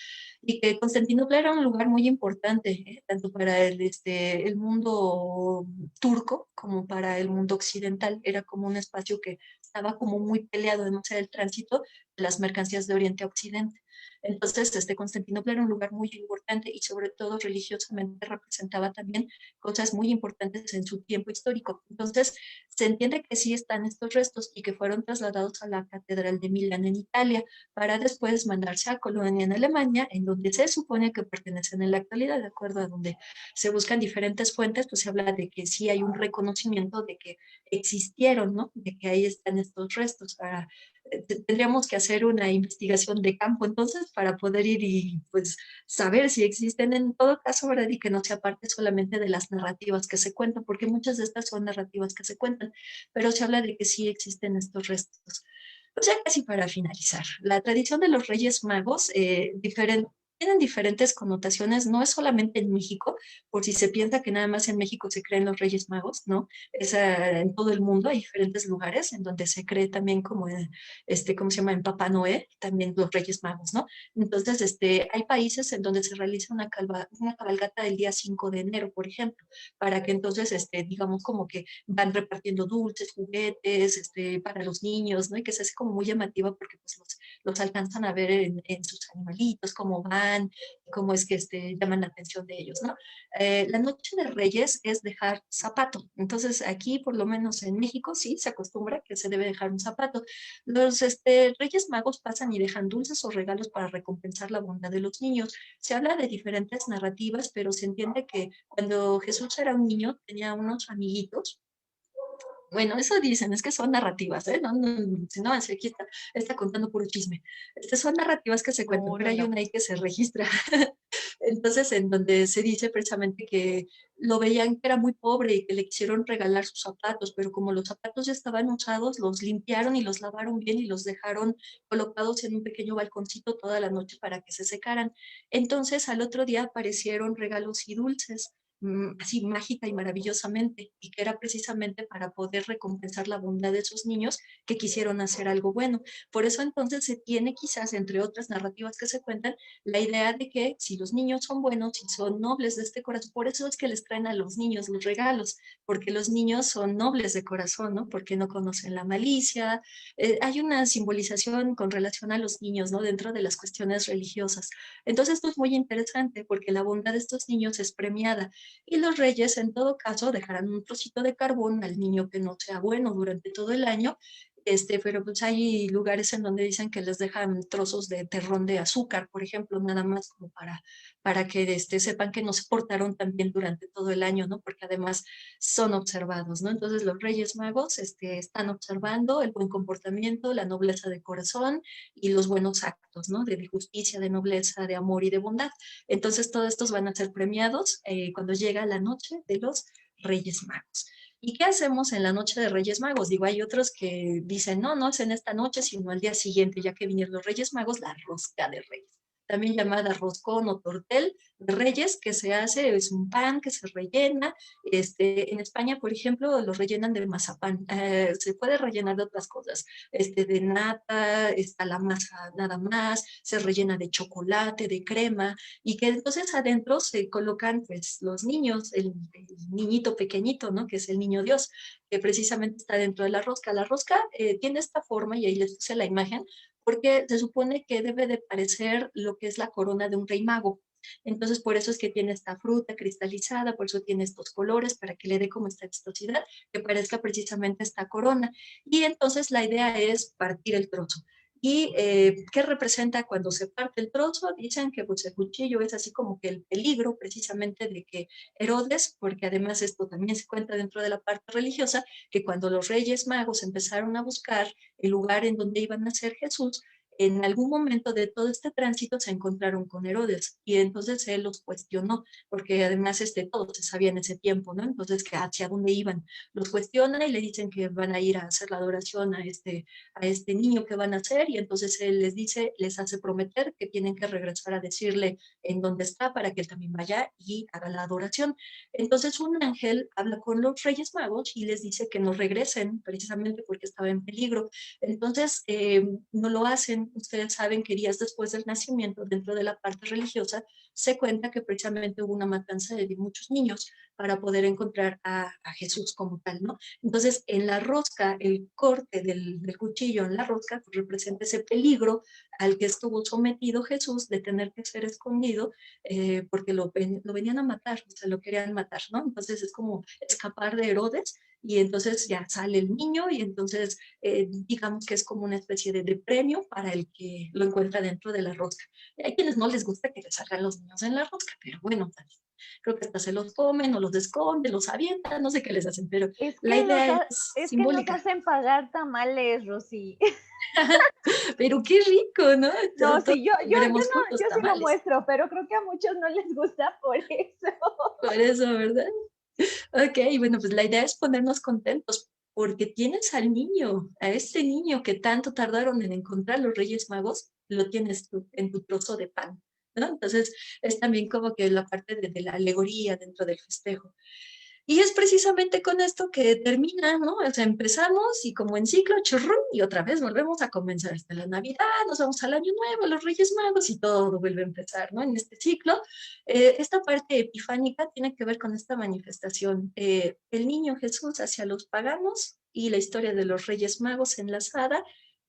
y que Constantinopla era un lugar muy importante, tanto para el mundo turco como para el mundo occidental. Era como un espacio que estaba como muy peleado, no sé, el tránsito de las mercancías de Oriente a Occidente. Entonces, Constantinopla era un lugar muy importante y sobre todo religiosamente representaba también cosas muy importantes en su tiempo histórico. Entonces, se entiende que sí están estos restos y que fueron trasladados a la Catedral de Milán en Italia, para después mandarse a Colonia en Alemania, en donde se supone que pertenecen en la actualidad, de acuerdo a donde se buscan diferentes fuentes, pues se habla de que sí hay un reconocimiento de que existieron, ¿no? De que ahí están estos restos. tendríamos que hacer una investigación de campo entonces para poder ir y pues saber si existen en todo caso, ¿verdad? Y que no sea parte solamente de las narrativas que se cuentan, porque muchas de estas son narrativas que se cuentan, pero se habla de que sí existen estos restos. Pues ya casi para finalizar, la tradición de los Reyes Magos tienen diferentes connotaciones, no es solamente en México, por si se piensa que nada más en México se creen los Reyes Magos, ¿no? En todo el mundo hay diferentes lugares en donde se cree también como, ¿cómo se llama? En Papá Noé, también los Reyes Magos, ¿no? Entonces, hay países en donde se realiza una cabalgata el día 5 de enero, por ejemplo, para que entonces, digamos, como que van repartiendo dulces, juguetes, para los niños, ¿no? Y que se hace como muy llamativa porque pues los alcanzan a ver en sus animalitos, cómo van, cómo es que llaman la atención de ellos, ¿no? La noche de Reyes es dejar zapato. Entonces, aquí, por lo menos en México, sí se acostumbra que se debe dejar un zapato. Los Reyes Magos pasan y dejan dulces o regalos para recompensar la bondad de los niños. Se habla de diferentes narrativas, pero se entiende que cuando Jesús era un niño tenía unos amiguitos. Bueno, eso dicen, es que son narrativas, ¿eh? No, no, si no, aquí está contando puro chisme. Son narrativas que se cuentan, No, pero no, hay no. una ahí que se registra. Entonces, en donde se dice precisamente que lo veían que era muy pobre y que le quisieron regalar sus zapatos, pero como los zapatos ya estaban usados, los limpiaron y los lavaron bien y los dejaron colocados en un pequeño balconcito toda la noche para que se secaran. Entonces, al otro día aparecieron regalos y dulces, así mágica y maravillosamente, y que era precisamente para poder recompensar la bondad de esos niños que quisieron hacer algo bueno. Por eso entonces se tiene quizás, entre otras narrativas que se cuentan, la idea de que si los niños son buenos, si son nobles de este corazón, por eso es que les traen a los niños los regalos, porque los niños son nobles de corazón, ¿no? Porque no conocen la malicia. Hay una simbolización con relación a los niños, ¿no? Dentro de las cuestiones religiosas. Entonces esto es muy interesante porque la bondad de estos niños es premiada y los reyes en todo caso dejarán un trocito de carbón al niño que no sea bueno durante todo el año, pero pues hay lugares en donde dicen que les dejan trozos de terrón de azúcar, por ejemplo, nada más como para que sepan que no se portaron tan bien durante todo el año, ¿no? Porque además son observados, ¿no? Entonces los Reyes Magos están observando el buen comportamiento, la nobleza de corazón y los buenos actos, ¿no? De justicia, de nobleza, de amor y de bondad. Entonces todos estos van a ser premiados cuando llega la noche de los Reyes Magos. ¿Y qué hacemos en la noche de Reyes Magos? Digo, hay otros que dicen, no, no es en esta noche, sino al día siguiente, ya que vinieron los Reyes Magos, la rosca de Reyes, también llamada roscón o tortel de Reyes, que se hace, es un pan que se rellena. En España, por ejemplo, lo rellenan de mazapán. Se puede rellenar de otras cosas, de nata, está la masa nada más, se rellena de chocolate, de crema, y que entonces adentro se colocan pues los niños, el niñito pequeñito, ¿no? Que es el niño Dios, que precisamente está dentro de la rosca. La rosca tiene esta forma, y ahí les puse la imagen, porque se supone que debe de parecer lo que es la corona de un rey mago. Entonces, por eso es que tiene esta fruta cristalizada, por eso tiene estos colores, para que le dé como esta vistosidad, que parezca precisamente esta corona. Y entonces la idea es partir el trozo. ¿Y qué representa cuando se parte el trozo? Dicen que pues, el cuchillo es así como que el peligro precisamente de que Herodes, porque además esto también se cuenta dentro de la parte religiosa, que cuando los reyes magos empezaron a buscar el lugar en donde iban a nacer Jesús, en algún momento de todo este tránsito se encontraron con Herodes y entonces él los cuestionó, porque además todos se sabía en ese tiempo, ¿no? Entonces, que hacia dónde iban. Los cuestiona y le dicen que van a ir a hacer la adoración a este niño que van a hacer y entonces él les dice, les hace prometer que tienen que regresar a decirle en dónde está para que él también vaya y haga la adoración. Entonces un ángel habla con los Reyes Magos y les dice que no regresen precisamente porque estaba en peligro. Entonces, no lo hacen. Ustedes saben que días después del nacimiento, dentro de la parte religiosa, se cuenta que precisamente hubo una matanza de muchos niños para poder encontrar a Jesús como tal, ¿no? Entonces, en la rosca, el corte del cuchillo en la rosca pues, representa ese peligro al que estuvo sometido Jesús de tener que ser escondido porque lo venían a matar, o sea, lo querían matar, ¿no? Entonces es como escapar de Herodes y entonces ya sale el niño y entonces digamos que es como una especie de premio para el que lo encuentra dentro de la rosca. Hay quienes no les gusta que les salgan los niños en la rosca, pero bueno, creo que hasta se los comen o los esconden, los avientan, no sé qué les hacen, pero la idea es Es que nos simbólica. hacen pagar tamales, Rosy. Pero qué rico, ¿no? No, Todos sí, veremos yo juntos sí lo tamales. muestro, pero creo que a muchos no les gusta por eso. Por eso, ¿verdad? Ok, bueno, pues la idea es ponernos contentos porque tienes al niño, a este niño que tanto tardaron en encontrar los Reyes Magos, lo tienes tú en tu trozo de pan, ¿no? Entonces es también como que la parte de la alegoría dentro del festejo. Y es precisamente con esto que termina, ¿no? O sea, empezamos y como en ciclo, churrum, y otra vez volvemos a comenzar hasta la Navidad, nos vamos al Año Nuevo, los Reyes Magos y todo vuelve a empezar, ¿no? En este ciclo, esta parte epifánica tiene que ver con esta manifestación, el niño Jesús hacia los paganos y la historia de los Reyes Magos enlazada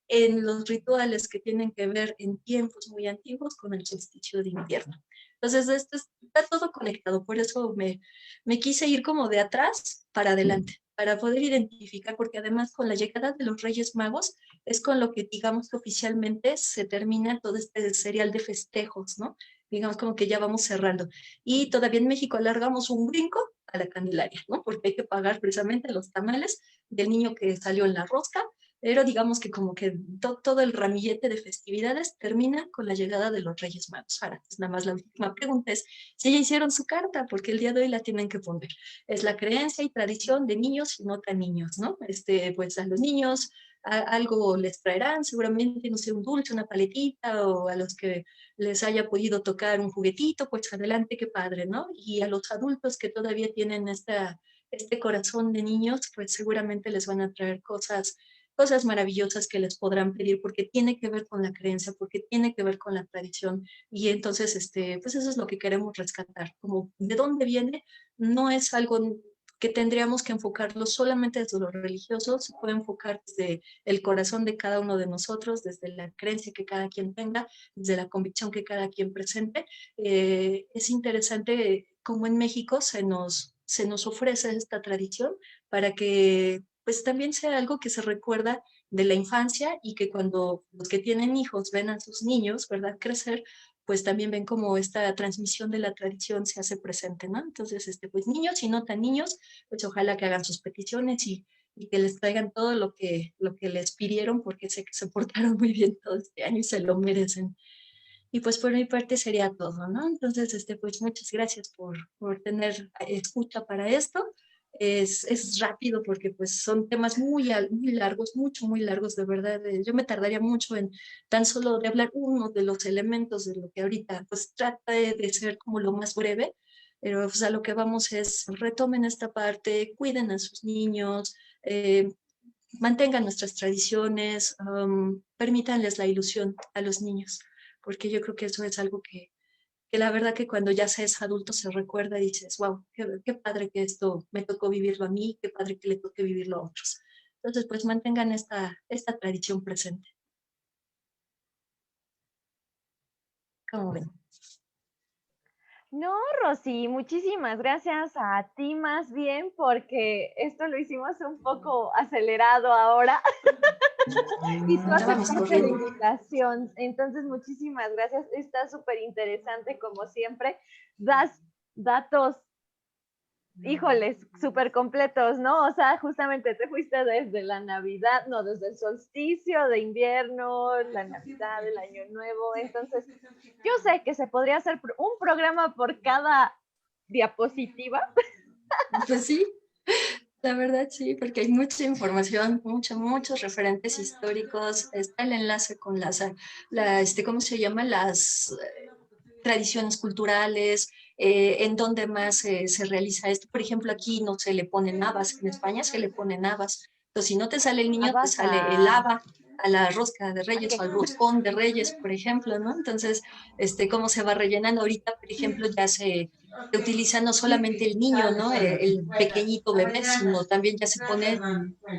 en los rituales que tienen que ver en tiempos muy antiguos con el solsticio de invierno. Entonces, está todo conectado, por eso me quise ir como de atrás para adelante, para poder identificar, porque además con la llegada de los Reyes Magos es con lo que digamos que oficialmente se termina todo este serial de festejos, ¿no? Digamos como que ya vamos cerrando. Y todavía en México alargamos un brinco a la Candelaria, ¿no? Porque hay que pagar precisamente los tamales del niño que salió en la rosca, pero digamos que como que todo el ramillete de festividades termina con la llegada de los Reyes Magos. Ahora, pues nada más la última pregunta es si ya hicieron su carta, porque el día de hoy la tienen que poner. Es la creencia y tradición de niños y no tan niños, ¿no? Pues a los niños algo les traerán, seguramente, no sé, un dulce, una paletita, o a los que les haya podido tocar un juguetito, pues adelante, qué padre, ¿no? Y a los adultos que todavía tienen este corazón de niños, pues seguramente les van a traer cosas maravillosas que les podrán pedir porque tiene que ver con la creencia, porque tiene que ver con la tradición. Y entonces, pues eso es lo que queremos rescatar, como de dónde viene, no es algo que tendríamos que enfocarlo solamente desde lo religioso, se puede enfocar desde el corazón de cada uno de nosotros, desde la creencia que cada quien tenga, desde la convicción que cada quien presente. Es interesante cómo en México se nos ofrece esta tradición para que pues también sea algo que se recuerda de la infancia y que cuando los que tienen hijos ven a sus niños, ¿verdad?, crecer, pues también ven como esta transmisión de la tradición se hace presente, ¿no? Entonces, pues niños y no tan niños, pues ojalá que hagan sus peticiones y que les traigan todo lo que les pidieron, porque sé que se portaron muy bien todo este año y se lo merecen. Y pues por mi parte sería todo, ¿no? Entonces, pues muchas gracias por tener escucha para esto. Es rápido porque pues son temas muy largos, muy largos, de verdad. Yo me tardaría mucho en tan solo de hablar uno de los elementos de lo que ahorita pues trata de ser como lo más breve, pero pues a lo que vamos es retomen esta parte, cuiden a sus niños, mantengan nuestras tradiciones, permítanles la ilusión a los niños, porque yo creo que eso es algo que la verdad que cuando ya se es adulto se recuerda y dices, wow, qué padre que esto me tocó vivirlo a mí, qué padre que le toque vivirlo a otros. Entonces, pues mantengan esta tradición presente. ¿Cómo ven? No, Rosy, muchísimas gracias a ti más bien porque esto lo hicimos un poco acelerado ahora y tú Ya vamos aceptaste la corriendo. invitación. Entonces, muchísimas gracias. Está súper interesante como siempre. Das datos, híjoles, súper completos, ¿no? O sea, justamente te fuiste desde la Navidad, no, desde el solsticio de invierno, la Navidad, el Año Nuevo. Entonces, yo sé que se podría hacer un programa por cada diapositiva. Pues sí, la verdad sí, porque hay mucha información, muchos referentes históricos. Está el enlace con ¿cómo se llama? Las tradiciones culturales, en donde más se realiza esto. Por ejemplo, aquí no se le ponen habas, en España se le ponen habas. Entonces, si no te sale el niño, te Habas sale el a... haba a la rosca de ¿A Reyes qué? o al roscón de Reyes, por ejemplo, ¿no? Entonces, cómo se va rellenando ahorita, por ejemplo, ya se utiliza no solamente el niño, ¿no? El pequeñito bebé, sino también ya se pone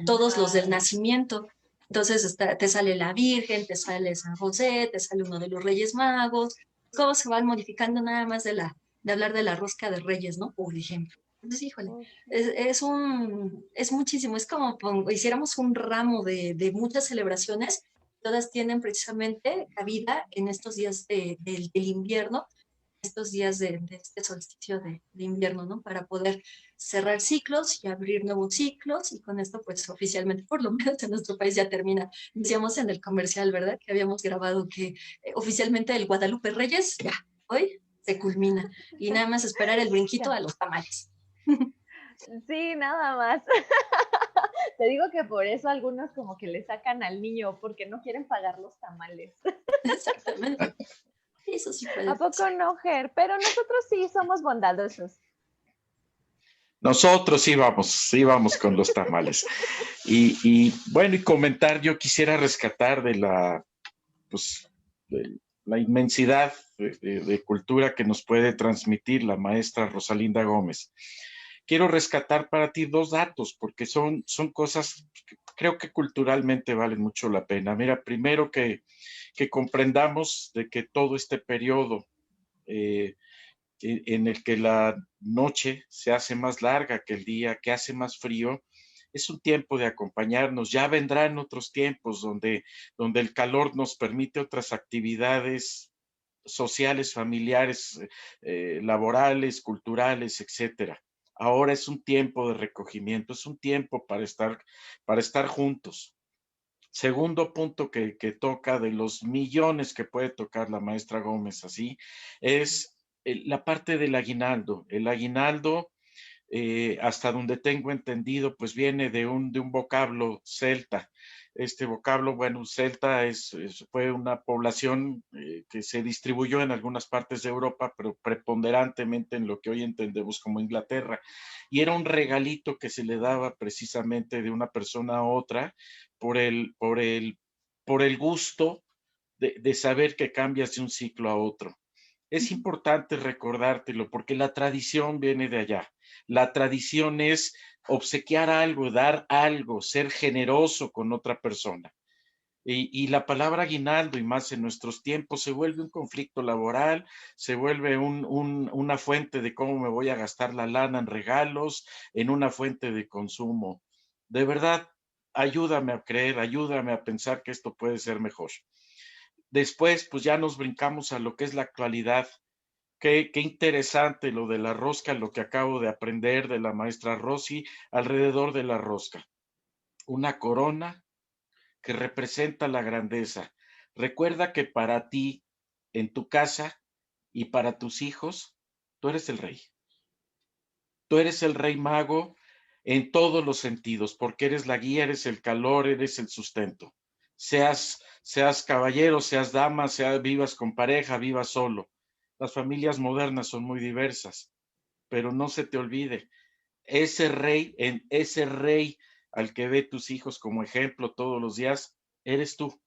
todos los del nacimiento. Entonces te sale la Virgen, te sale San José, te sale uno de los Reyes Magos, cómo se van modificando nada más de hablar de la rosca de Reyes, ¿no? Por ejemplo. Entonces, híjole, Ok. es muchísimo, es como hiciéramos un ramo de muchas celebraciones, todas tienen precisamente cabida en estos días del invierno, estos días de este solsticio de invierno, ¿no? Para poder cerrar ciclos y abrir nuevos ciclos y con esto, pues oficialmente, por lo menos en nuestro país ya termina. Decíamos en el comercial, ¿verdad? Que habíamos grabado que oficialmente el Guadalupe Reyes, ya, hoy se culmina y nada más esperar el brinquito Ya. a los tamales. Sí, nada más. Te digo que por eso algunos como que le sacan al niño porque no quieren pagar los tamales. Exactamente. Eso sí puede ¿A poco pasar. no, Ger? Pero nosotros sí somos bondadosos. Nosotros íbamos con los tamales. Bueno, y comentar, yo quisiera rescatar pues, de la inmensidad de cultura que nos puede transmitir la maestra Rosalinda Gómez. Quiero rescatar para ti dos datos, porque son cosas que creo que culturalmente valen mucho la pena. Mira, primero que comprendamos de que todo este periodo eh, en el que la noche se hace más larga que el día, que hace más frío, es un tiempo de acompañarnos. Ya vendrán otros tiempos donde el calor nos permite otras actividades sociales, familiares, laborales, culturales, etcétera. Ahora es un tiempo de recogimiento, es un tiempo para estar juntos. Segundo punto que toca de los millones que puede tocar la maestra Gómez así, es la parte del aguinaldo. El aguinaldo, hasta donde tengo entendido, pues viene de un vocablo celta. Este vocablo, bueno, celta fue una población que se distribuyó en algunas partes de Europa, pero preponderantemente en lo que hoy entendemos como Inglaterra. Y era un regalito que se le daba precisamente de una persona a otra por el gusto de saber que cambias de un ciclo a otro. Es importante recordártelo porque la tradición viene de allá. La tradición es obsequiar algo, dar algo, ser generoso con otra persona. Y la palabra aguinaldo, y más en nuestros tiempos, se vuelve un conflicto laboral, se vuelve una fuente de cómo me voy a gastar la lana en regalos, en una fuente de consumo. De verdad, ayúdame a creer, ayúdame a pensar que esto puede ser mejor. Después, pues ya nos brincamos a lo que es la actualidad. Qué interesante lo de la rosca, lo que acabo de aprender de la maestra Rosy alrededor de la rosca. Una corona que representa la grandeza. Recuerda que para ti, en tu casa y para tus hijos, tú eres el rey. Tú eres el rey mago en todos los sentidos, porque eres la guía, eres el calor, eres el sustento. Seas caballero, seas dama, vivas con pareja, vivas solo. Las familias modernas son muy diversas, pero no se te olvide, ese rey al que ve tus hijos como ejemplo todos los días, eres tú.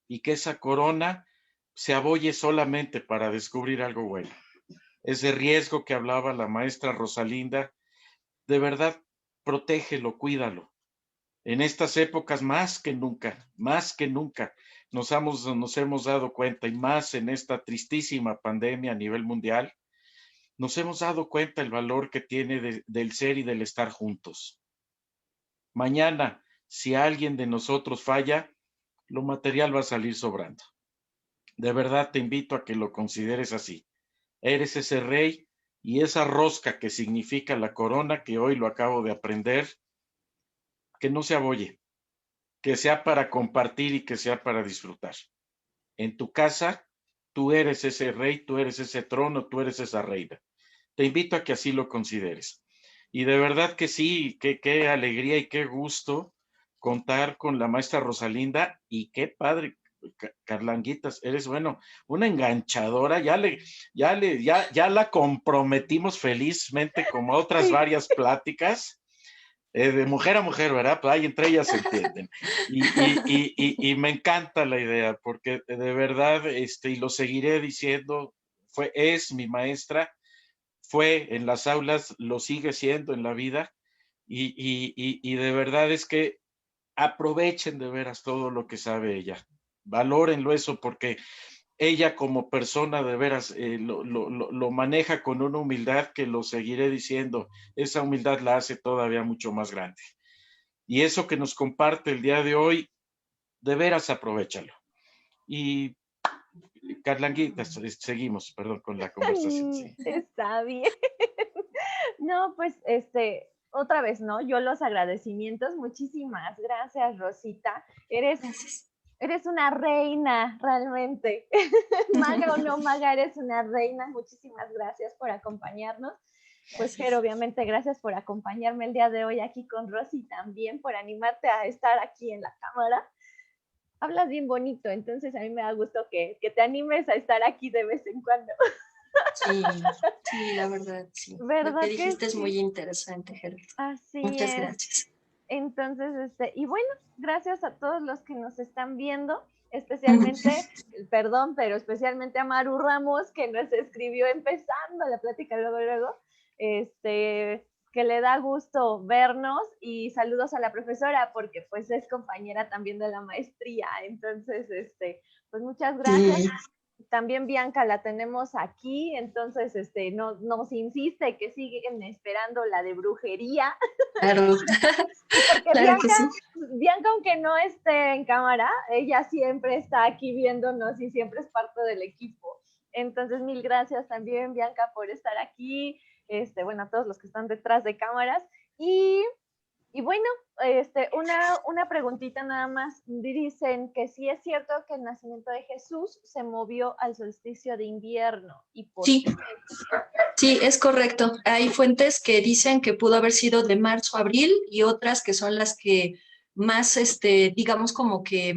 Y que esa corona se abolle solamente para descubrir algo bueno. Ese riesgo que hablaba la maestra Rosalinda, de verdad, protégelo, cuídalo. En estas épocas más que nunca, nos hemos dado cuenta, y más en esta tristísima pandemia a nivel mundial, nos hemos dado cuenta el valor que tiene del ser y del estar juntos. Mañana, si alguien de nosotros falla, lo material va a salir sobrando. De verdad te invito a que lo consideres así. Eres ese rey y esa rosca que significa la corona, que hoy lo acabo de aprender, que no se abolle, que sea para compartir y que sea para disfrutar. En tu casa, tú eres ese rey, tú eres ese trono, tú eres esa reina. Te invito a que así lo consideres. Y de verdad que sí, qué alegría y qué gusto contar con la maestra Rosalinda y qué padre, Carlanguitas, eres bueno, una enganchadora, ya la comprometimos felizmente como otras Sí. varias pláticas. De mujer a mujer, ¿verdad? Pues ahí entre ellas se entienden. Y me encanta la idea, porque de verdad, y lo seguiré diciendo, es mi maestra, fue en las aulas, lo sigue siendo en la vida, y de verdad es que aprovechen de veras todo lo que sabe ella. Valórenlo eso, porque ella como persona de veras lo maneja con una humildad que lo seguiré diciendo. Esa humildad la hace todavía mucho más grande. Y eso que nos comparte el día de hoy, de veras aprovéchalo. Y Carlanguita, seguimos, perdón, con la conversación. Sí. Está bien. No, pues otra vez, ¿no? Yo los agradecimientos. Muchísimas gracias, Rosita. Gracias. Eres una reina, realmente. Maga o no maga, eres una reina. Muchísimas gracias por acompañarnos. Pues, Fer, obviamente, gracias por acompañarme el día de hoy aquí con Rosy, también por animarte a estar aquí en la cámara. Hablas bien bonito, entonces a mí me da gusto que te animes a estar aquí de vez en cuando. Sí, sí, la verdad, sí. Lo ¿Verdad que que dijiste es sí? muy interesante, Gerber. Así Muchas es. gracias. Entonces, y bueno, gracias a todos los que nos están viendo, especialmente, perdón, pero especialmente a Maru Ramos, que nos escribió empezando la plática luego, que le da gusto vernos, y saludos a la profesora, porque pues es compañera también de la maestría. Entonces, pues muchas gracias. Sí. También Bianca la tenemos aquí, entonces nos insiste que siguen esperando la de brujería. Claro, Porque claro que sí. Bianca, aunque no esté en cámara, ella siempre está aquí viéndonos y siempre es parte del equipo. Entonces, mil gracias también, Bianca, por estar aquí. Bueno, a todos los que están detrás de cámaras. Y bueno, una preguntita nada más. Dicen que sí es cierto que el nacimiento de Jesús se movió al solsticio de invierno. ¿Y por Sí, qué? sí, es correcto. Hay fuentes que dicen que pudo haber sido de marzo a abril y otras que son las que más, digamos, como que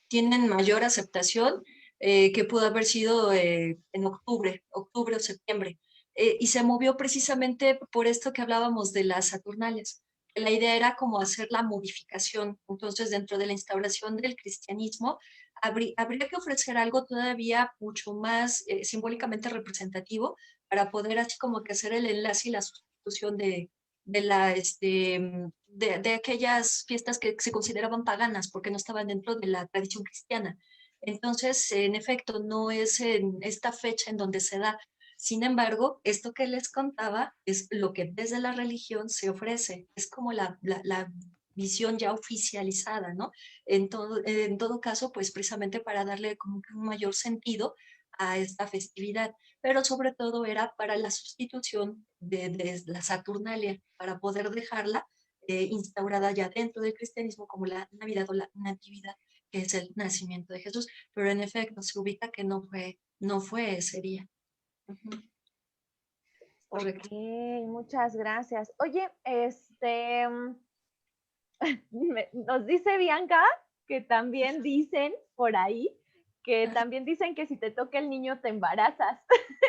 tienen mayor aceptación, que pudo haber sido en octubre o septiembre. Y se movió precisamente por esto que hablábamos de las Saturnales. La idea era como hacer la modificación. Entonces, dentro de la instauración del cristianismo, habría que ofrecer algo todavía mucho más simbólicamente representativo para poder así como que hacer el enlace y la sustitución de aquellas fiestas que se consideraban paganas porque no estaban dentro de la tradición cristiana. Entonces, en efecto, no es en esta fecha en donde se da. Sin embargo, esto que les contaba es lo que desde la religión se ofrece. Es como la visión ya oficializada, ¿no? En todo caso, pues precisamente para darle como que un mayor sentido a esta festividad, pero sobre todo era para la sustitución de la Saturnalia, para poder dejarla instaurada ya dentro del cristianismo como la Navidad o la Natividad, que es el nacimiento de Jesús, pero en efecto se ubica que no fue ese día. Ujú. Ok, muchas gracias. Oye, nos dice Bianca que también dicen por ahí, que también dicen que si te toca el niño te embarazas.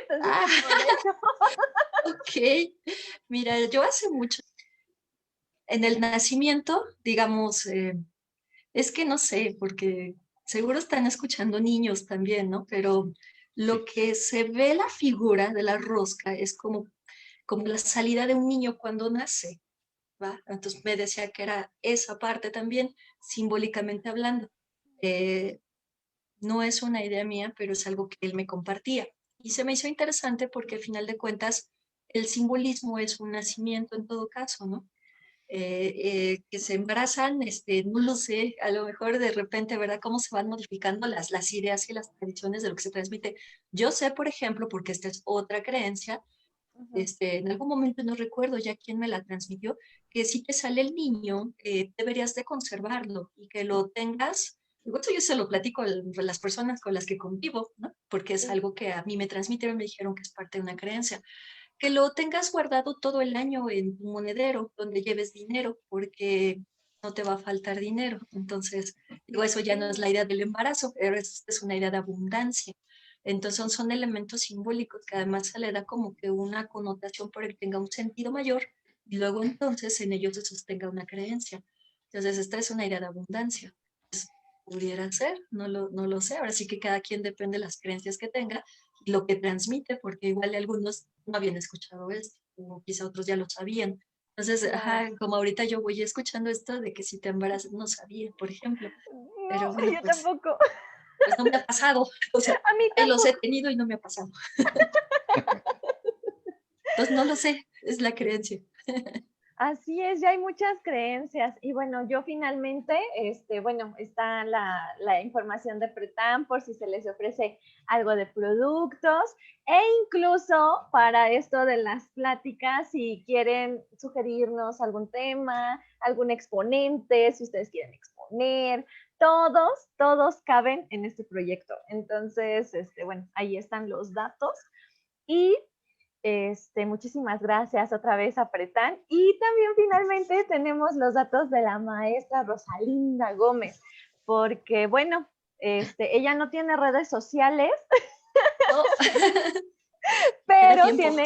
Entonces, Ah, que por eso. ok. Mira, yo hace mucho, en el nacimiento, digamos, es que no sé, porque seguro están escuchando niños también, ¿no? Pero lo Sí. que se ve la figura de la rosca es como la salida de un niño cuando nace, ¿va? Entonces me decía que era esa parte también, simbólicamente hablando. Eh, no es una idea mía, pero es algo que él me compartía. Y se me hizo interesante porque al final de cuentas el simbolismo es un nacimiento en todo caso, ¿no? Que se embarazan, no lo sé, a lo mejor de repente, ¿verdad? Cómo se van modificando las ideas y las tradiciones de lo que se transmite. Yo sé, por ejemplo, porque esta es otra creencia, en algún momento no recuerdo ya quién me la transmitió, que si te sale el niño, deberías de conservarlo y que lo tengas. Igual eso yo se lo platico a las personas con las que convivo, ¿no? Porque es Sí, algo que a mí me transmitieron, me dijeron que es parte de una creencia que lo tengas guardado todo el año en tu monedero, donde lleves dinero, porque no te va a faltar dinero. Entonces, digo, eso ya no es la idea del embarazo, pero es una idea de abundancia. Entonces, son elementos simbólicos que además se le da como que una connotación para que tenga un sentido mayor y luego entonces en ellos se sostenga una creencia. Entonces, esta es una idea de abundancia. Pudiera ser, no lo sé. Ahora sí que cada quien depende de las creencias que tenga y lo que transmite, porque igual algunos no habían escuchado esto, o quizá otros ya lo sabían. Entonces, claro. ajá, como ahorita yo voy escuchando esto de que si te embarazas, no sabía, por ejemplo. Pero No, bueno, yo pues tampoco. Pues no me ha pasado. O sea, A mí ahí los tampoco. he tenido y no me ha pasado. Entonces no lo sé, es la creencia. Así es, ya hay muchas creencias. Y bueno, yo finalmente, bueno, está la información de Pretam por si se les ofrece algo de productos e incluso para esto de las pláticas, si quieren sugerirnos algún tema, algún exponente, si ustedes quieren exponer, todos caben en este proyecto. Entonces, bueno, ahí están los datos. Y muchísimas gracias otra vez a Pretán. Y también finalmente tenemos los datos de la maestra Rosalinda Gómez, porque bueno, ella no tiene redes sociales, Oh, pero tiempo.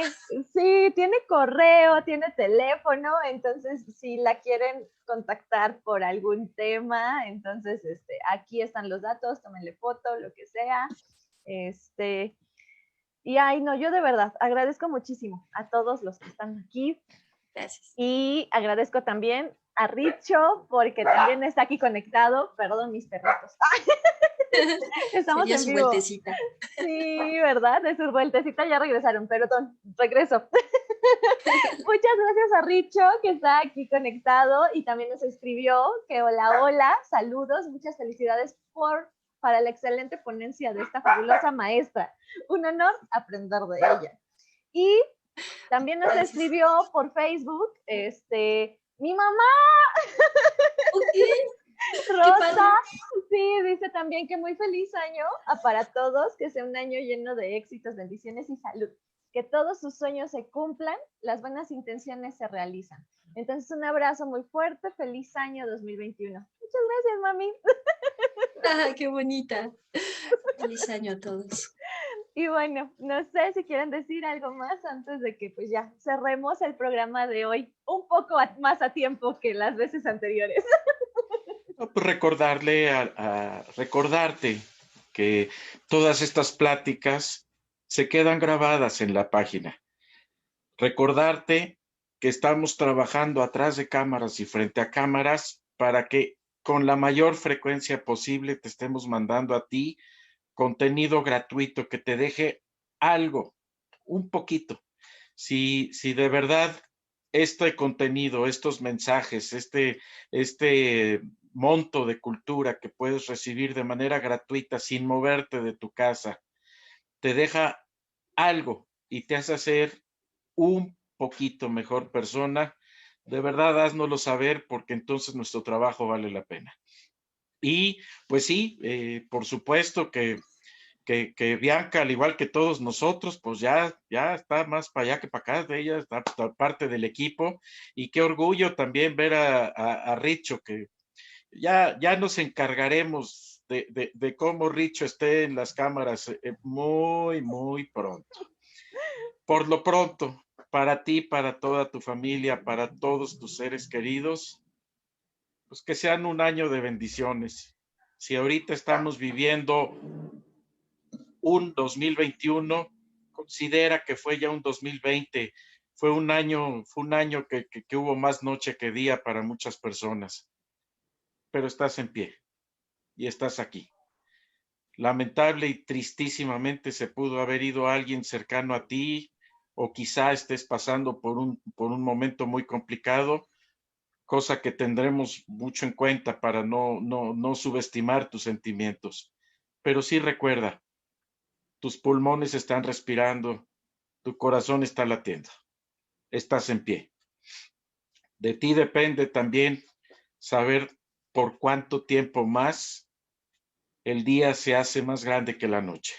sí, tiene correo, tiene teléfono, entonces si la quieren contactar por algún tema, entonces aquí están los datos, tómenle foto, lo que sea. Y ay, no, yo de verdad agradezco muchísimo a todos los que están aquí. Gracias. Y agradezco también a Richo porque también está aquí conectado. Perdón, mis perritos. Estamos Sería en su vivo. vueltecita. Sí, ¿verdad? De su vueltecita ya regresaron. Perdón, regreso. Muchas gracias a Richo que está aquí conectado y también nos escribió que hola, saludos, muchas felicidades para la excelente ponencia de esta fabulosa maestra. Un honor aprender de ella. Y también nos escribió por Facebook, mi mamá, Ok, qué Rosa, padre. sí, dice también que muy feliz año para todos, que sea un año lleno de éxitos, bendiciones y salud. Que todos sus sueños se cumplan, las buenas intenciones se realizan. Entonces, un abrazo muy fuerte, feliz año 2021. Muchas gracias, mami. Ah, qué bonita. Feliz año a todos. Y bueno, no sé si quieren decir algo más antes de que pues ya cerremos el programa de hoy un poco más a tiempo que las veces anteriores. No, pues recordarte que todas estas pláticas se quedan grabadas en la página. Recordarte que estamos trabajando atrás de cámaras y frente a cámaras para que con la mayor frecuencia posible te estemos mandando a ti contenido gratuito que te deje algo, un poquito. Si de verdad este contenido, estos mensajes, este monto de cultura que puedes recibir de manera gratuita sin moverte de tu casa, te deja algo y te hace ser un poquito mejor persona, de verdad háznoslo saber porque entonces nuestro trabajo vale la pena. Y pues sí, por supuesto que Bianca, al igual que todos nosotros, pues ya está más para allá que para acá, de ella está parte del equipo, y qué orgullo también ver a Richo, que ya nos encargaremos de cómo Richo esté en las cámaras muy pronto. Por lo pronto, para ti, para toda tu familia, para todos tus seres queridos, pues que sean un año de bendiciones. Si ahorita estamos viviendo un 2021, considera que fue ya un 2020, fue un año que hubo más noche que día para muchas personas, pero estás en pie y estás aquí. Lamentable y tristísimamente se pudo haber ido alguien cercano a ti o quizá estés pasando por un momento muy complicado, cosa que tendremos mucho en cuenta para no subestimar tus sentimientos. Pero sí recuerda, tus pulmones están respirando, tu corazón está latiendo, estás en pie. De ti depende también saber por cuánto tiempo más el día se hace más grande que la noche,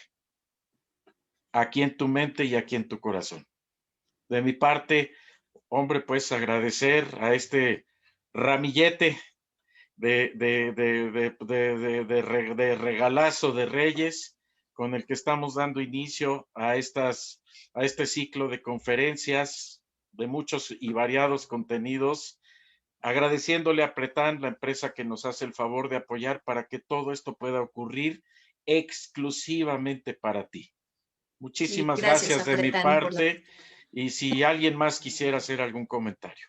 aquí en tu mente y aquí en tu corazón. De mi parte, hombre, pues agradecer a este ramillete de regalazo de Reyes con el que estamos dando inicio a este ciclo de conferencias de muchos y variados contenidos, agradeciéndole a Pretan, la empresa que nos hace el favor de apoyar para que todo esto pueda ocurrir exclusivamente para ti. Sí, Muchísimas gracias gracias a de mi Pretán por la... parte y si alguien más quisiera hacer algún comentario.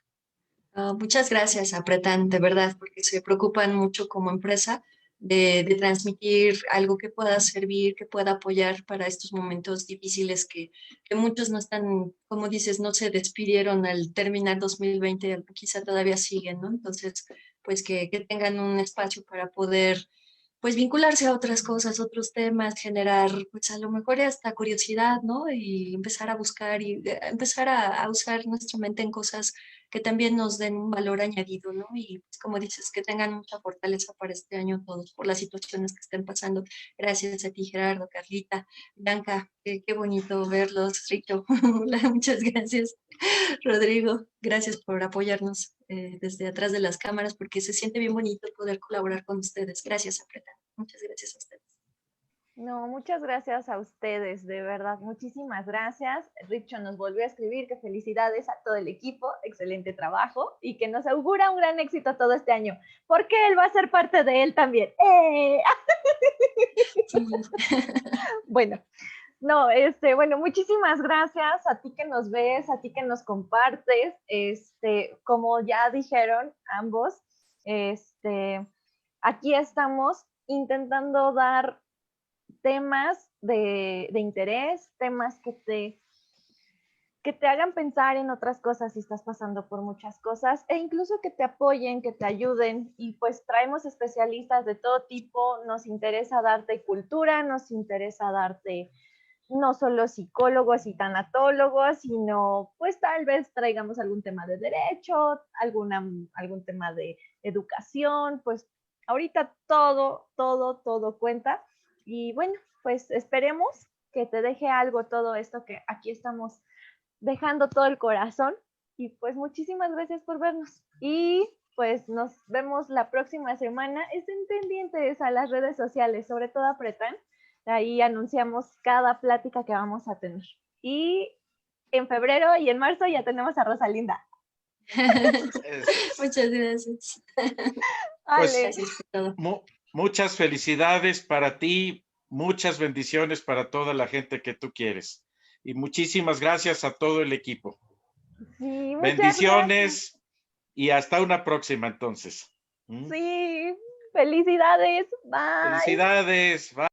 Muchas gracias a Pretán, de verdad, porque se preocupan mucho como empresa de transmitir algo que pueda servir, que pueda apoyar para estos momentos difíciles que muchos no están, como dices, no se despidieron al terminar 2020, quizá todavía siguen, ¿no? Entonces, pues que tengan un espacio para poder pues vincularse a otras cosas, otros temas, generar pues a lo mejor hasta curiosidad, ¿no? Y empezar a buscar y empezar a usar nuestra mente en cosas que también nos den un valor añadido, ¿no? Y pues como dices, que tengan mucha fortaleza para este año todos, por las situaciones que estén pasando. Gracias a ti, Gerardo, Carlita, Blanca, qué bonito verlos, Rico, muchas gracias. Rodrigo, gracias por apoyarnos desde atrás de las cámaras, porque se siente bien bonito poder colaborar con ustedes. Gracias, Apreta. Muchas gracias a ustedes. No, muchas gracias a ustedes, de verdad, muchísimas gracias. Richo nos volvió a escribir que felicidades a todo el equipo, excelente trabajo y que nos augura un gran éxito todo este año, porque él va a ser parte de él también. ¡Eh! Sí. Bueno, no, bueno, muchísimas gracias a ti que nos ves, a ti que nos compartes. Como ya dijeron ambos, aquí estamos intentando dar temas de interés, temas que te hagan pensar en otras cosas si estás pasando por muchas cosas e incluso que te apoyen, que te ayuden. Y pues traemos especialistas de todo tipo, nos interesa darte cultura, nos interesa darte no solo psicólogos y tanatólogos, sino pues tal vez traigamos algún tema de derecho, algún tema de educación, pues ahorita todo cuenta. Y bueno, pues esperemos que te deje algo todo esto que aquí estamos dejando todo el corazón. Y pues muchísimas gracias por vernos. Y pues nos vemos la próxima semana. Estén pendientes a las redes sociales, sobre todo a Pretan. Ahí anunciamos cada plática que vamos a tener. Y en febrero y en marzo ya tenemos a Rosalinda. Muchas gracias. Pues, gracias por todo. Muchas felicidades para ti, muchas bendiciones para toda la gente que tú quieres. Y muchísimas gracias a todo el equipo. Sí, bendiciones gracias. Y hasta una próxima entonces. Sí, felicidades. Bye. Felicidades. Bye.